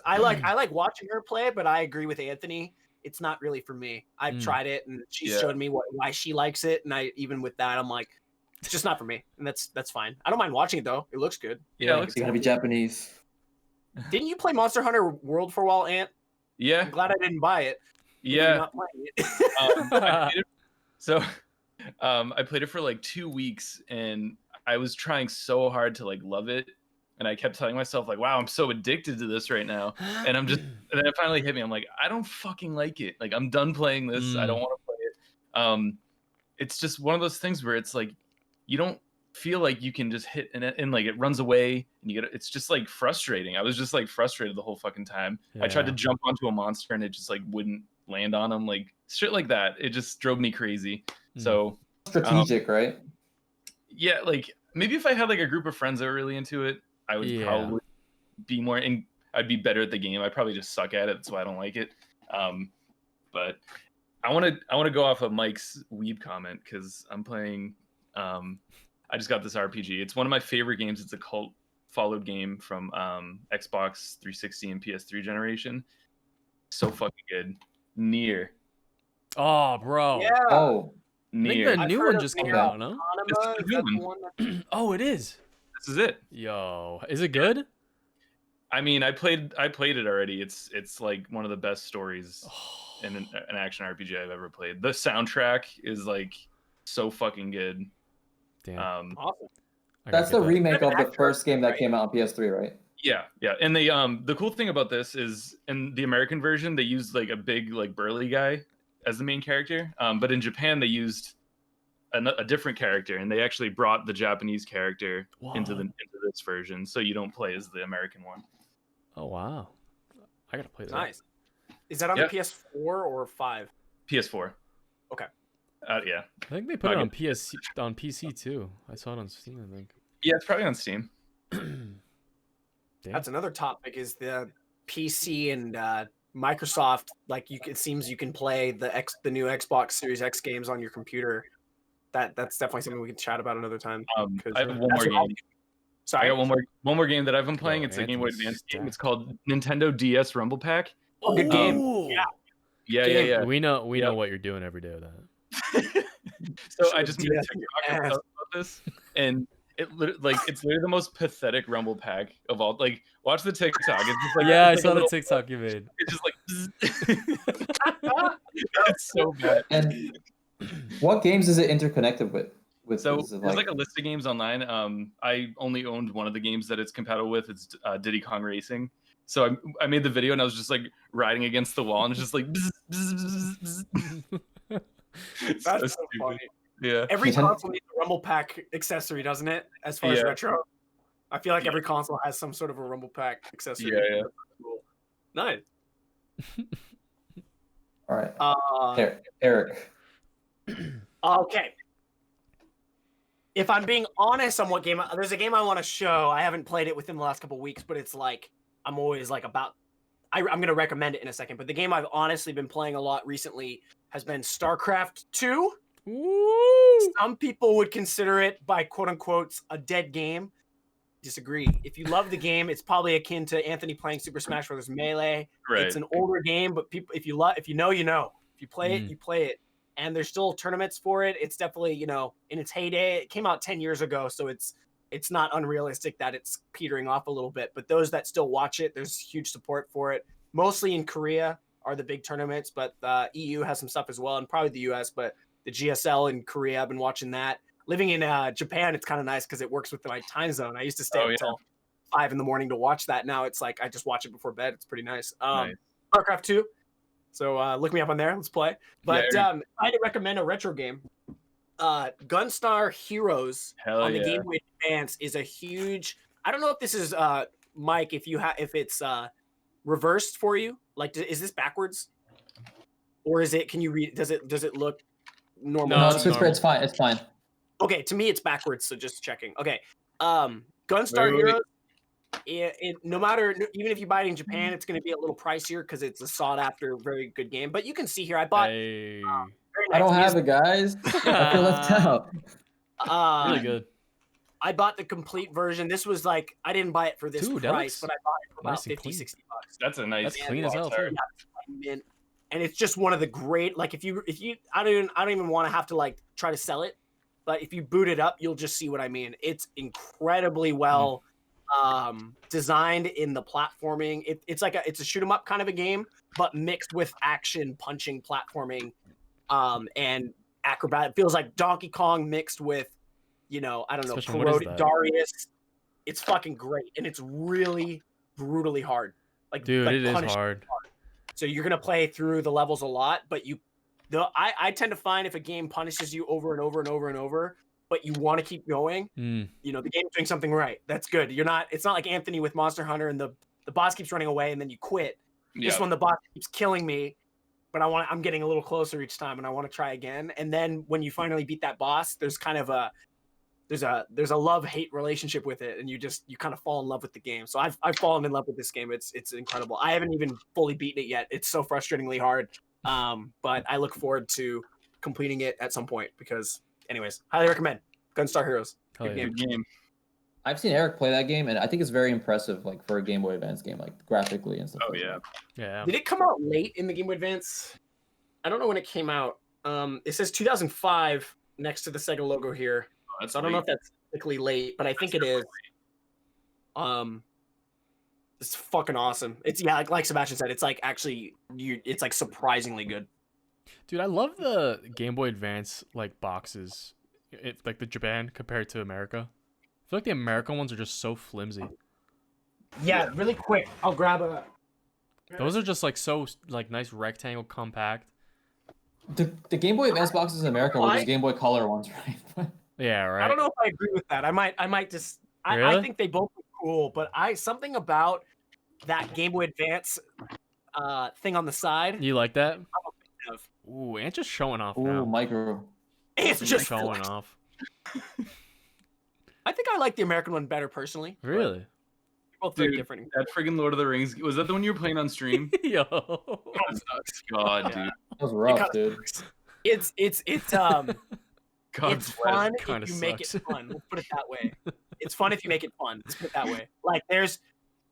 I like watching her play, but I agree with Anthony. It's not really for me. I've tried it, and she showed me why she likes it, and even with that, I'm like, it's just not for me, and that's fine. I don't mind watching it though. It looks good. Yeah, it's gotta be Japanese. Didn't you play Monster Hunter World for a while, Ant? Yeah. I'm glad I didn't buy it. Yeah. Not playing it. I played it for like 2 weeks, and I was trying so hard to like love it, and I kept telling myself like, wow, I'm so addicted to this right now, and then it finally hit me. I'm like, I don't fucking like it. Like, I'm done playing this. I don't want to play it. It's just one of those things where it's like you don't feel like you can just hit and like it runs away, and it's just like frustrating. I was just like frustrated the whole fucking time. I tried to jump onto a monster, and it just like wouldn't land on him, like shit like that. It just drove me crazy. So strategic, right? Yeah, like maybe if I had like a group of friends that were really into it, I would probably be more, and I'd be better at the game. I probably just suck at it, that's why I don't like it. But I want to go off of Mike's weeb comment, because I'm playing. I just got this RPG. It's one of my favorite games. It's a cult followed game from Xbox 360 and PS3 generation. So fucking good. Nier. Oh, bro. Yeah. Oh, Nier. I think the new one just came out, no? It's the new one. Oh, it is. This is it. Yo, is it good? I mean, I played it already. It's like one of the best stories in an action RPG I've ever played. The soundtrack is like so fucking good. Damn. Awesome. That's the remake of the first game that came out on PS3, right? Yeah. And they the cool thing about this is in the American version they used like a big like burly guy as the main character, but in Japan they used a different character, and they actually brought the Japanese character into this version, so you don't play as the American one. Oh wow, I gotta play that. Nice. Is that on the PS4 or 5? PS4. Okay. Yeah. I think they put it Not on PC too. I saw it on Steam, I think. Yeah, it's probably on Steam. Damn. That's another topic is the PC and Microsoft. Like it seems you can play the new Xbox Series X games on your computer. That's definitely something we can chat about another time. I have one more game. Sorry, I got one more game that I've been playing. It's a Game Boy Anthony's Advance game. It's stacked. called Nintendo DS Rumble Pack. Oh, good game. Yeah. We know Yeah. what you're doing every day with that. So I just made a DS TikTok about this, and it's literally the most pathetic Rumble Pack of all. Like, watch the TikTok. It's just like Yeah, I it's saw like a the little- TikTok you made. It's just like it's so bad. And what games is it interconnected with? So is it there's like a list of games online. I only owned one of the games that it's compatible with. It's Diddy Kong Racing. So I made the video and I was just like riding against the wall and it's just like. Bzz, bzz, bzz, bzz. It's That's so so stupid. funny. Yeah. Every Nintendo- console needs a Rumble Pack accessory, doesn't it? As far as Yeah. retro, I feel like every console has some sort of a Rumble Pack accessory. Yeah. Cool. Nice. All right, Uh, Eric. okay. If I'm being honest on what game, there's a game I want to show. I haven't played it within the last couple of weeks, but it's like I'm always like about. I'm gonna recommend it in a second, but the game I've honestly been playing a lot recently has been StarCraft 2. Woo! Some people would consider it by quote unquote a dead game. Disagree. If you love the game, it's probably akin to Anthony playing Super Smash Bros. Melee. Right. It's an older game, but people, if you know, you know. If you play it, Mm. you play it. And there's still tournaments for it. It's definitely, in its heyday. It came out 10 years ago, so it's not unrealistic that it's petering off a little bit. But those that still watch it, there's huge support for it. Mostly in Korea are the big tournaments, but EU has some stuff as well, and probably the US. But the GSL in Korea, I've been watching that. Living in Japan, it's kind of nice because it works with my time zone. I used to stay up until 5 a.m. to watch that. Now it's like I just watch it before bed. It's pretty nice. Nice. StarCraft 2. So look me up on there. Let's play. But I'd recommend a retro game. Gunstar Heroes Hell on the yeah. Game Boy Advance is a huge. I don't know if this is Mike. If it's reversed for you. Like, is this backwards, or is it? Can you read? Does it look normal? No, No, to it's, you? normal. it's fine. It's fine. Okay, to me it's backwards, so just checking. Okay. Gunstar Wait. Heroes, no matter, even if you buy it in Japan, it's going to be a little pricier because it's a sought after, very good game. But you can see here, I bought. Hey. Very I don't nice have it, guys. I feel left out. Really good. I bought the complete version. This was like, I didn't buy it for this Dude, that price, looks but I bought it for about nice and 50, clean. 60 bucks. That's a nice. That's clean as hell, too. Mint. And it's just one of the great, like if you I don't even want to have to like try to sell it, but if you boot it up, you'll just see what I mean. It's incredibly well designed in the platforming. It's a shoot 'em up kind of a game, but mixed with action, punching, platforming, and acrobat. It feels like Donkey Kong mixed with, I don't know, Sebastian, what is that? Darius. It's fucking great, and it's really brutally hard. Like, Dude, like it is punishing hard. So you're gonna play through the levels a lot, but I tend to find if a game punishes you over and over and over and over, but you want to keep going, Mm. the game's doing something right. That's good. It's not like Anthony with Monster Hunter and the boss keeps running away and then you quit. Yeah. This one, the boss keeps killing me, but I'm getting a little closer each time and I want to try again. And then when you finally beat that boss, there's kind of there's a love-hate relationship with it, and you kind of fall in love with the game. So I've fallen in love with this game. It's incredible. I haven't even fully beaten it yet. It's so frustratingly hard. But I look forward to completing it at some point because, anyways, highly recommend Gunstar Heroes. Hell Good yeah. game. Good game. I've seen Eric play that game, and I think it's very impressive, like for a Game Boy Advance game, like graphically and stuff. Oh like yeah. that. Yeah. Did it come out late in the Game Boy Advance? I don't know when it came out. It says 2005 next to the Sega logo here. That's So I don't know late. if that's technically late, but I think it is. It's fucking awesome. It's like Sebastian said, it's like actually it's like surprisingly good. Dude, I love the Game Boy Advance like boxes. Like the Japan compared to America. I feel like the American ones are just so flimsy. Yeah, really quick. I'll grab a. Those are just like so like nice rectangle compact. The Game Boy Advance boxes in America were Why? just Game Boy Color ones, right? Yeah, right. I don't know if I agree with that. I might just. I Really? think they both look cool, but something about that Game Boy Advance thing on the side. You like that? Of. Ooh, and just showing off Ooh, now. micro. It's just showing flex. off. I think I like the American one better personally. but Really? Both very Dude, different. that friggin' Lord of the Rings, was that the one you were playing on stream? Yo. God, Yeah. dude. That was rough, kinda dude. sucks. It's God it's bless. fun Kinda if you make it sucks. fun. Let's put it that way. It's fun if you make it fun. Let's put it that way. Like there's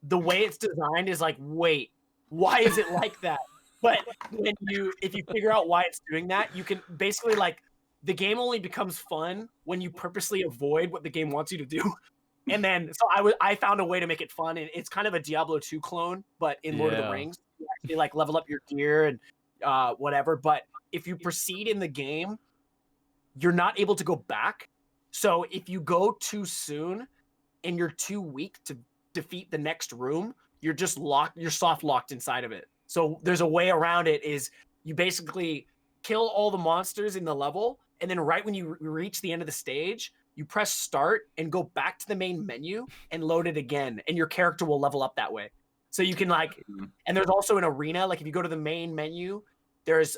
the way it's designed is like, wait, why is it like that? But if you figure out why it's doing that, you can basically like the game only becomes fun when you purposely avoid what the game wants you to do. And then so I found a way to make it fun, and it's kind of a Diablo 2 clone, but in Lord of the Yeah. Rings, you actually like level up your gear and whatever. But if you proceed in the game, you're not able to go back. So if you go too soon and you're too weak to defeat the next room, you're just locked, you're soft locked inside of it. So there's a way around it is you basically kill all the monsters in the level, and then right when you reach the end of the stage, you press start and go back to the main menu and load it again, and your character will level up that way. So you can like, and there's also an arena, like if you go to the main menu, there's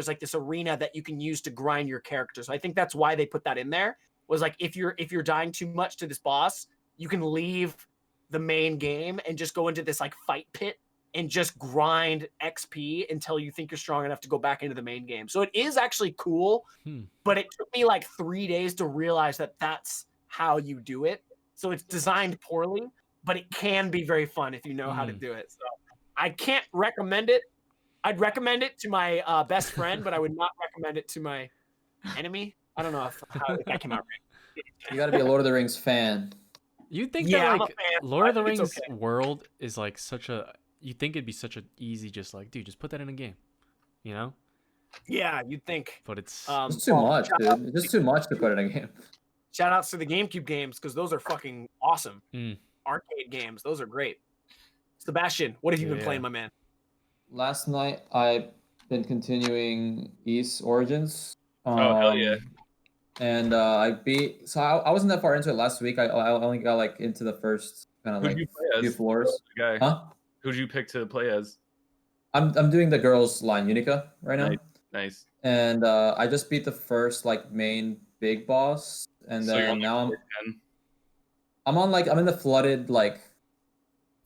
like this arena that you can use to grind your character. So I think that's why they put that in there, was like if you're dying too much to this boss, you can leave the main game and just go into this like fight pit and just grind XP until you think you're strong enough to go back into the main game. So it is actually cool, but it took me like 3 days to realize that that's how you do it. So it's designed poorly, but it can be very fun if you know how to do it. So I can't recommend it. I'd recommend it to my best friend, but I would not recommend it to my enemy. I don't know if that came out right. You gotta be a Lord of the Rings fan. You think Yeah, that I'm a like fan, Lord of the but it's Rings okay. world is like such a you think it'd be such an easy just like dude just put that in a game, you know? Yeah, you'd think. But it's It's too much, dude. It's just too much to put in a game. Shout outs to the GameCube games because those are fucking awesome. Mm. Arcade games, those are great. Sebastian, what have you been Yeah. playing, my man? Last night I've been continuing East Origins. Oh, hell yeah. And I beat. So I wasn't that far into it last week. I only got like into the first kind of Who'd like you play few as? floors. Guy. Huh? Who'd you pick to play as? I'm doing the girls line Unica right now. Nice. And I just beat the first like main big boss, and So you're then on, like, now floor 10. I'm in the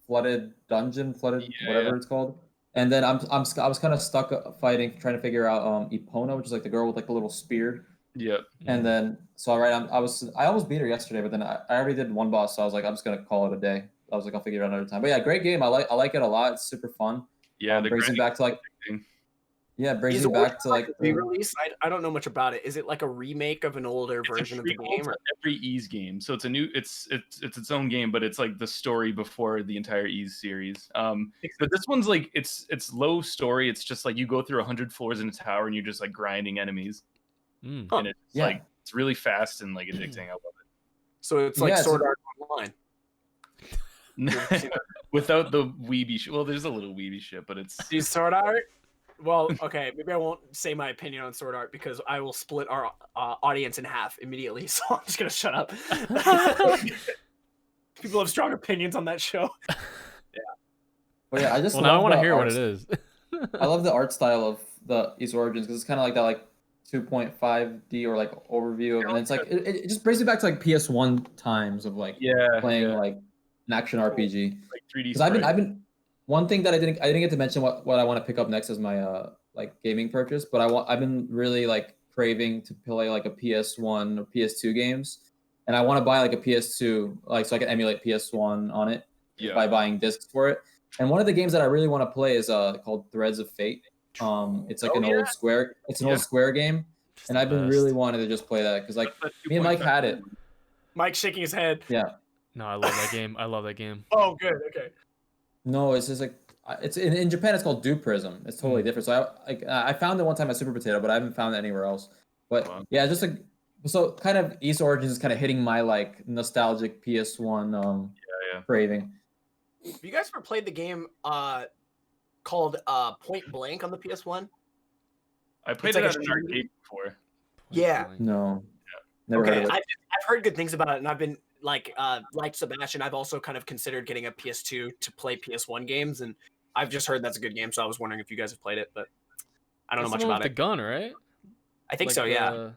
flooded dungeon, whatever it's called. And then I was kind of stuck fighting, trying to figure out Epona, which is like the girl with like the little spear. Yep. And then so I almost beat her yesterday, but then I already did one boss, so I was like I'm just gonna call it a day. I was like I'll figure it out another time. But yeah, great game. I like it a lot. It's super fun. Yeah, the brings me grinding back to like thing. Is me back to like a re-release? I don't know much about it. Is it like a remake of an older version of the prequel game? to Or? every Ys game, so it's a new, it's its own game, but it's like the story before the entire Ys series. But this one's like it's low story. It's just like you go through 100 floors in a tower and you're just like grinding enemies, and it's like it's really fast and like addicting. I love it. So it's like Yeah, Sword Art Online. Without the weeby shit. Well, there's a little weeby shit, but it's Do Sword Art? Well, okay, maybe I won't say my opinion on Sword Art because I will split our audience in half immediately. So I'm just gonna shut up. People have strong opinions on that show. But yeah, I just well, now I love want to the hear what art- it is. I love the art style of the East Origins because it's kind of like that like 2.5D or like overview, and it's like it just brings me back to like PS1 times of like playing like an action RPG. like 3D. Because I've been one thing that I didn't get to mention what I want to pick up next as my like gaming purchase, but I've been really like craving to play like a PS1 or PS2 games, and I want to buy like a PS2 like so I can emulate PS1 on it by buying discs for it. And one of the games that I really want to play is called Threads of Fate. It's like old Square. It's an old Square game, and I've been really wanting to just play that because like me and Mike had it. Mike's shaking his head. Yeah. No, I love that game. I love that game. Oh, good. Okay. No, it's just like it's in Japan. It's called Dew Prism. It's totally different. So I found it one time at Super Potato, but I haven't found it anywhere else. But yeah, just like so, kind of East Origins is kind of hitting my like nostalgic PS1 craving. Have you guys ever played the game called Point Blank on the PS1? I played It's it like at a an arcade before. Yeah. No. Never heard Okay, of it. I've heard good things about it, and I've been like Sebastian. I've also kind of considered getting a PS2 to play PS1 games, and I've just heard that's a good game. So I was wondering if you guys have played it, but I don't know That's much the one about with it. the gun, right? I think Like so, yeah.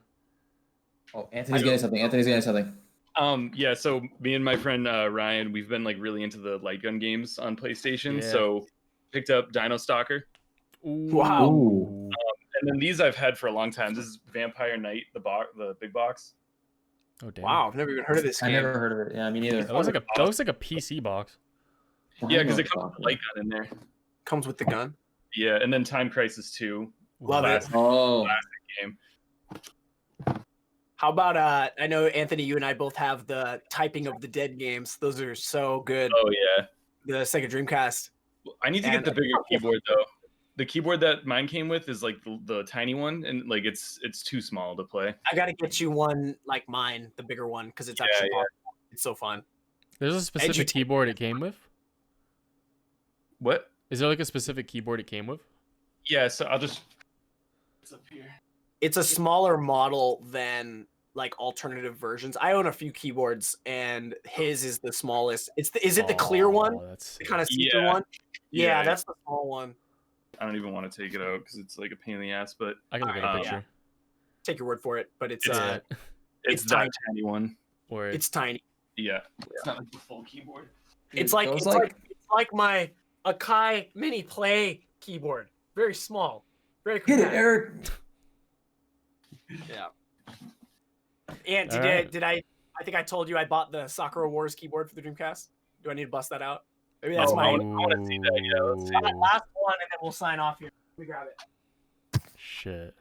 Oh, Anthony's getting something. Anthony's getting something. Yeah, so me and my friend Ryan, we've been like really into the light gun games on PlayStation. Yeah. So picked up Dino Stalker, Wow. Ooh. and then these I've had for a long time. This is Vampire Knight, the big box. Oh damn. Wow, I've never even heard of this I game. never heard of it. Yeah, me neither. That looks like a PC box. Yeah, because it comes with a light gun in there. Comes with the gun. Yeah, and then Time Crisis 2. Love it. Oh, Game. How about I know Anthony, you and I both have the Typing of the Dead games. Those are so good. Oh yeah. The Sega Dreamcast. I need to get the bigger keyboard though. The keyboard that mine came with is like the tiny one, and like it's too small to play. I gotta get you one like mine, the bigger one, because it's actually yeah. popular. It's so fun. There's a specific keyboard it came with. What? Is there like a specific keyboard it came with? Yeah, so I'll just. It's up here. It's a smaller model than like alternative versions. I own a few keyboards, and his is the smallest. Is it the clear one? That's The kind of see-through Yeah. one? Yeah, Yeah. that's the small one. I don't even want to take it out because it's like a pain in the ass. But I can look at a Yeah. picture. Take your word for it, but it's It's it's that tiny. tiny one. Or it's tiny. Yeah, it's not like the full keyboard. It's like those it's like- like it's like my Akai Mini Play keyboard. Very small. Very hit it, compact. Eric. Yeah. And All right. did I think I told you I bought the Sakura Wars keyboard for the Dreamcast? Do I need to bust that out? Maybe that's Oh, my I wanna see that, yeah, let's see last one, and then we'll sign off here. Let me grab it. Shit.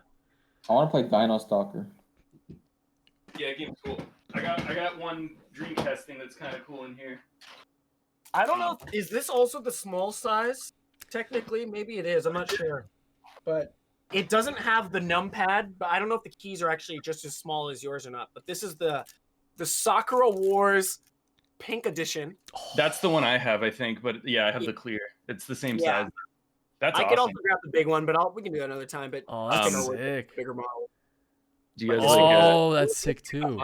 I want to play Dino Stalker. Yeah, game's cool. I got one Dreamcast thing that's kind of cool in here. I don't know. Is this also the small size? Technically, maybe it is. I'm not sure. But it doesn't have the numpad, but I don't know if the keys are actually just as small as yours or not. But this is the Sakura Wars Pink Edition. That's the one I have, I think. But yeah, I have the clear. It's the same Yeah. size. That's I awesome. could also grab the big one, but we can do that another time. But Oh, I'll that's take our word for sick. the bigger model. Do you guys Oh, that's sick too.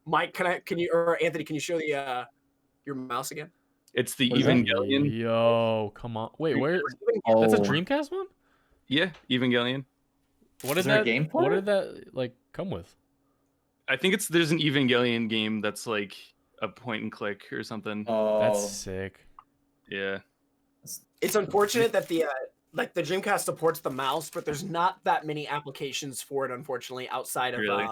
Mike, can you or Anthony, can you show the your mouse again? It's the What is that? Evangelion. Yo, come on. Wait, where? Oh, That's a Dreamcast one? Yeah, Evangelion. What Is did there a that game for What it? did that like come with? I think there's an Evangelion game that's like a point and click or something. Oh, That's sick. Yeah. It's unfortunate that the Dreamcast supports the mouse, but there's not that many applications for it, unfortunately, outside of Really?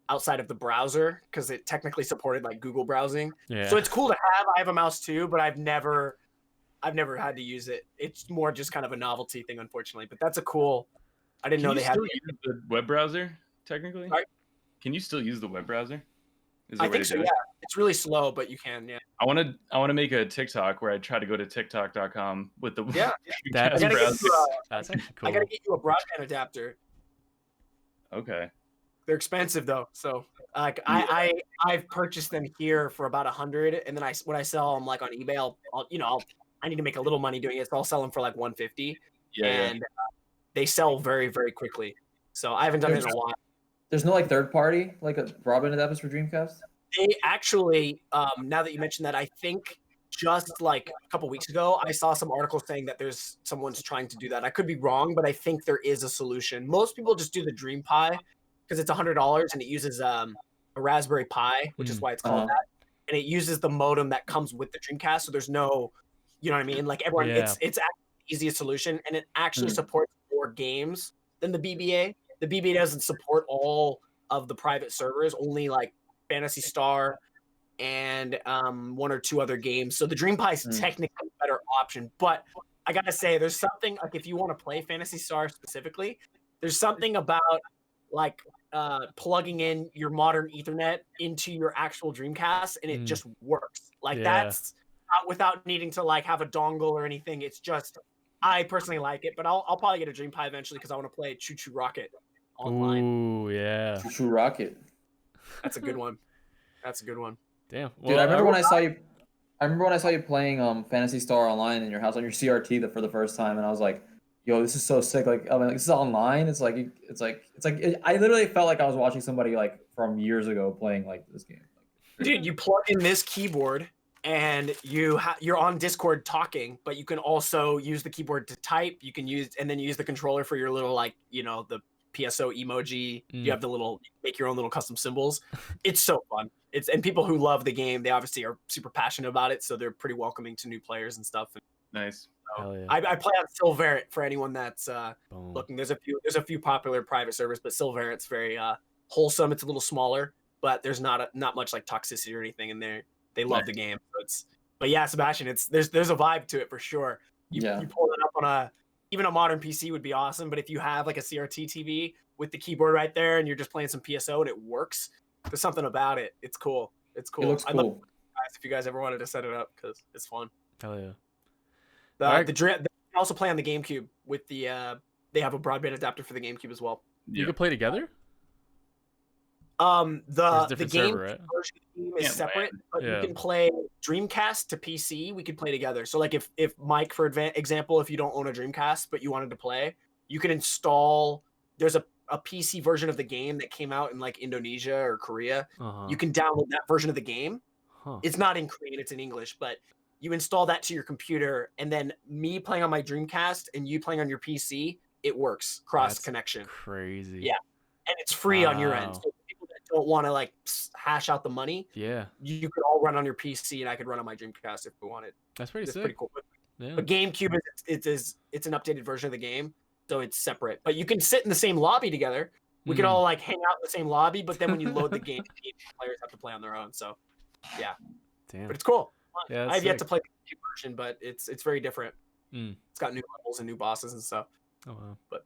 outside of the browser, because it technically supported like Google browsing. Yeah. So it's cool to have. I have a mouse too, but I've never had to use it. It's more just kind of a novelty thing, unfortunately. But that's a cool. I didn't know they had. still use the web browser technically. Sorry? Can you still use the web browser? Is I there a way think to so. do Yeah, it? it's really slow, but you can. Yeah. I want to make a TikTok where I try to go to TikTok.com with the Yeah. That's I gotta get browser. you. That's actually cool. I gotta get you a broadband adapter. Okay. They're expensive though, so like I've purchased them here for about 100, and then when I sell them like on eBay, I need to make a little money doing it, so I'll sell them for like 150, Yeah. and they sell very very quickly. So I haven't done it in a while. there's no like third party like a broadband adapters for Dreamcast. They actually, now that you mentioned that, I think just like a couple weeks ago, I saw some articles saying that there's someone's trying to do that. I could be wrong, but I think there is a solution. Most people just do the Dream Pi because it's $100 and it uses a Raspberry Pi, which is why it's called that. And it uses the modem that comes with the Dreamcast, so there's no, you know what I mean? Like everyone, Yeah. it's actually the easiest solution, and it actually supports more games than the BBA. The BBA doesn't support all of the private servers, only like Phantasy Star and one or two other games. So the Dream Pi is technically a better option. But I gotta say, there's something like if you want to play Phantasy Star specifically, there's something about like plugging in your modern Ethernet into your actual Dreamcast, and it just works. Like Yeah. that's without needing to like have a dongle or anything. It's just I personally like it, but I'll probably get a Dream Pi eventually because I want to play Choo Choo Rocket online. Ooh, yeah. True Rocket. That's a good one. That's a good one. Damn. Dude, I remember when I saw you. I remember when I saw you playing Phantasy Star online in your house on your CRT for the first time, and I was like, "Yo, this is so sick!" Like, I mean, this is online. I literally felt like I was watching somebody like from years ago playing like this game. Dude, you plug in this keyboard and you're on Discord talking, but you can also use the keyboard to type. You can use and then you use the controller for your little the PSO emoji. You have the little make your own little custom symbols. It's so fun. And people who love the game, they obviously are super passionate about it, so they're pretty welcoming to new players and stuff. Nice. So Hell yeah. I play on Silverant for anyone that's Boom. looking. There's a few popular private servers, but Silverant's very wholesome. It's a little smaller, but there's not much like toxicity or anything in there. They love the game. So but yeah, Sebastian, there's a vibe to it for sure. You pull it up on even a modern PC would be awesome, but if you have like a CRT TV with the keyboard right there and you're just playing some PSO and it works, there's something about it. It's cool. It's cool. It looks I'd love cool. if you guys ever wanted to set it up because it's fun. Hell yeah. They also play on the GameCube with the they have a broadband adapter for the GameCube as well. You can play together? The different game server, right? version of the game is separate, but Yeah. you can play Dreamcast to PC. We could play together. So like if Mike, for example, if you don't own a Dreamcast but you wanted to play, you can install. There's a PC version of the game that came out in like Indonesia or Korea. Uh-huh. You can download that version of the game. Huh. It's not in Korean, it's in English, but you install that to your computer, and then me playing on my Dreamcast and you playing on your PC, it works cross That's connection. Crazy. Yeah. And it's free on your end. Wow. So people that don't want to like hash out the money, Yeah. you could all run on your PC, and I could run on my Dreamcast if we wanted. That's pretty It's sick. pretty cool. Yeah. But GameCube it's an updated version of the game, so it's separate. But you can sit in the same lobby together. We could all like hang out in the same lobby, but then when you load the game, players have to play on their own. So yeah, Damn. but it's cool. Yeah, that's I've yet to sick. play the GameCube version, but it's very different. Mm. It's got new levels and new bosses and stuff. Oh wow. But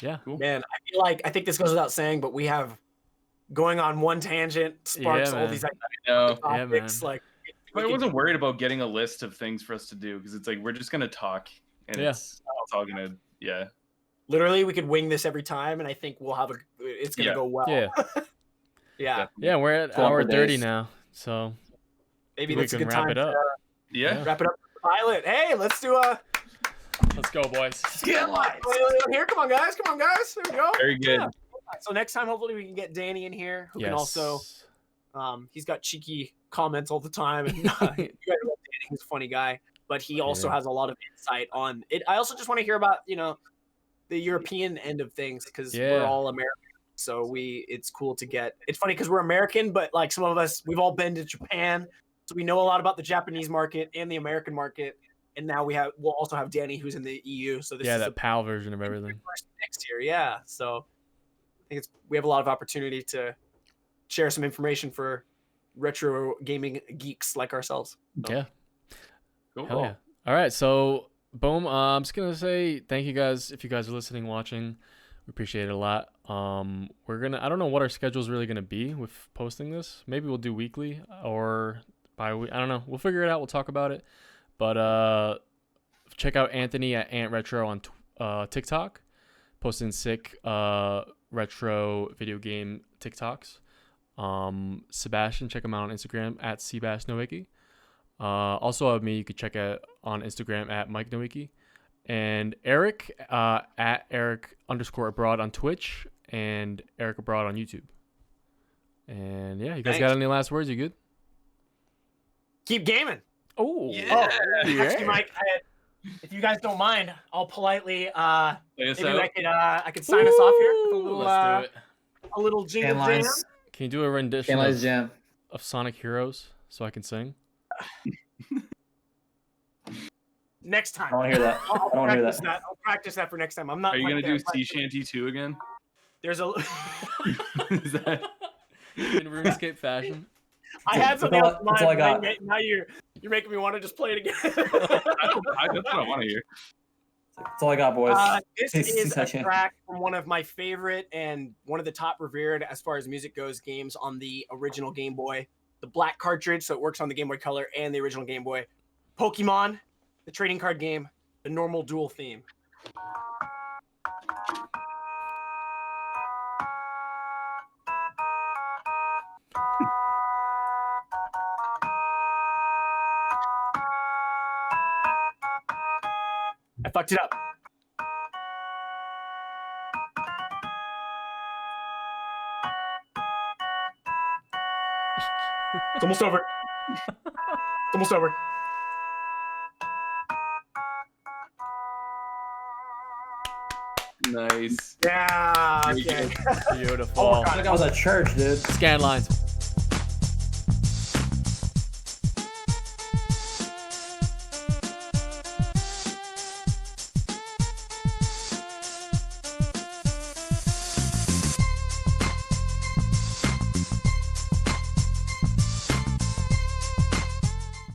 Yeah. Cool. man, I think this goes without saying, but we have going on one tangent sparks Yeah, all man. these No, Yeah, topics. man. Like I wasn't worried about getting a list of things for us to do because it's like we're just gonna talk and Yeah. it's all gonna literally we could wing this every time, and I think we'll have it's gonna Yeah. go well. Yeah. Yeah. Yeah, we're at Flopper hour 30 days. now. So Maybe we that's a can good wrap time it up. yeah. wrap it up with the pilot. Hey, let's do a Let's go, boys. Scanlines. Here, come on, guys. There we go. Very good. Yeah. So next time, hopefully, we can get Danny in here, who can also. He's got cheeky comments all the time, and you guys love Danny. He's a funny guy, but he also has a lot of insight on it. I also just want to hear about the European end of things because we're all American. So it's cool to get. It's funny because we're American, but like some of us, we've all been to Japan, so we know a lot about the Japanese market and the American market. And now we'll also have Danny, who's in the EU. So this is that a PAL version of everything. first mix here. Yeah. So I think we have a lot of opportunity to share some information for retro gaming geeks like ourselves. So. Yeah. Cool. Hell yeah. All right. So, boom. I'm just going to say thank you guys. If you guys are listening, watching, we appreciate it a lot. I don't know what our schedule is really going to be with posting this. Maybe we'll do weekly or bi-week. I don't know. We'll figure it out. We'll talk about it. But check out Anthony at Ant Retro on TikTok, posting sick retro video game TikToks. Sebastian, check him out on Instagram at sebastnowicki. Also me, you could check out on Instagram at Mike Nowicki. And Eric at Eric_abroad on Twitch and Eric Abroad on YouTube. And yeah, you guys got any last words? You good? Keep gaming. Oh, Yeah. Actually, Mike, if you guys don't mind, I'll politely maybe I could sign us off here with a little Let's do it. a little jingle jam. Scanlines. Can you do a rendition Scanlines Jam. of Sonic Heroes so I can sing? Next time. I want to hear that. I don't want to hear that. I'll practice that for next time. I'm not. Are you quite gonna there, do but Sea Shanty 2 again? There's a. Is that... In RuneScape fashion. I had something That's else in all- that's all I mind. got. Now you're making me want to just play it again. That's what I want to hear. That's all I got, boys. This is a track from one of my favorite and one of the top revered as far as music goes games on the original Game Boy, the black cartridge, so it works on the Game Boy Color and the original Game Boy. Pokemon, the trading card game, the normal dual theme. I fucked it up. It's almost over. Almost over. Nice. Yeah. Very Okay. good. Beautiful. Oh, I think I was at church, dude. Scanlines.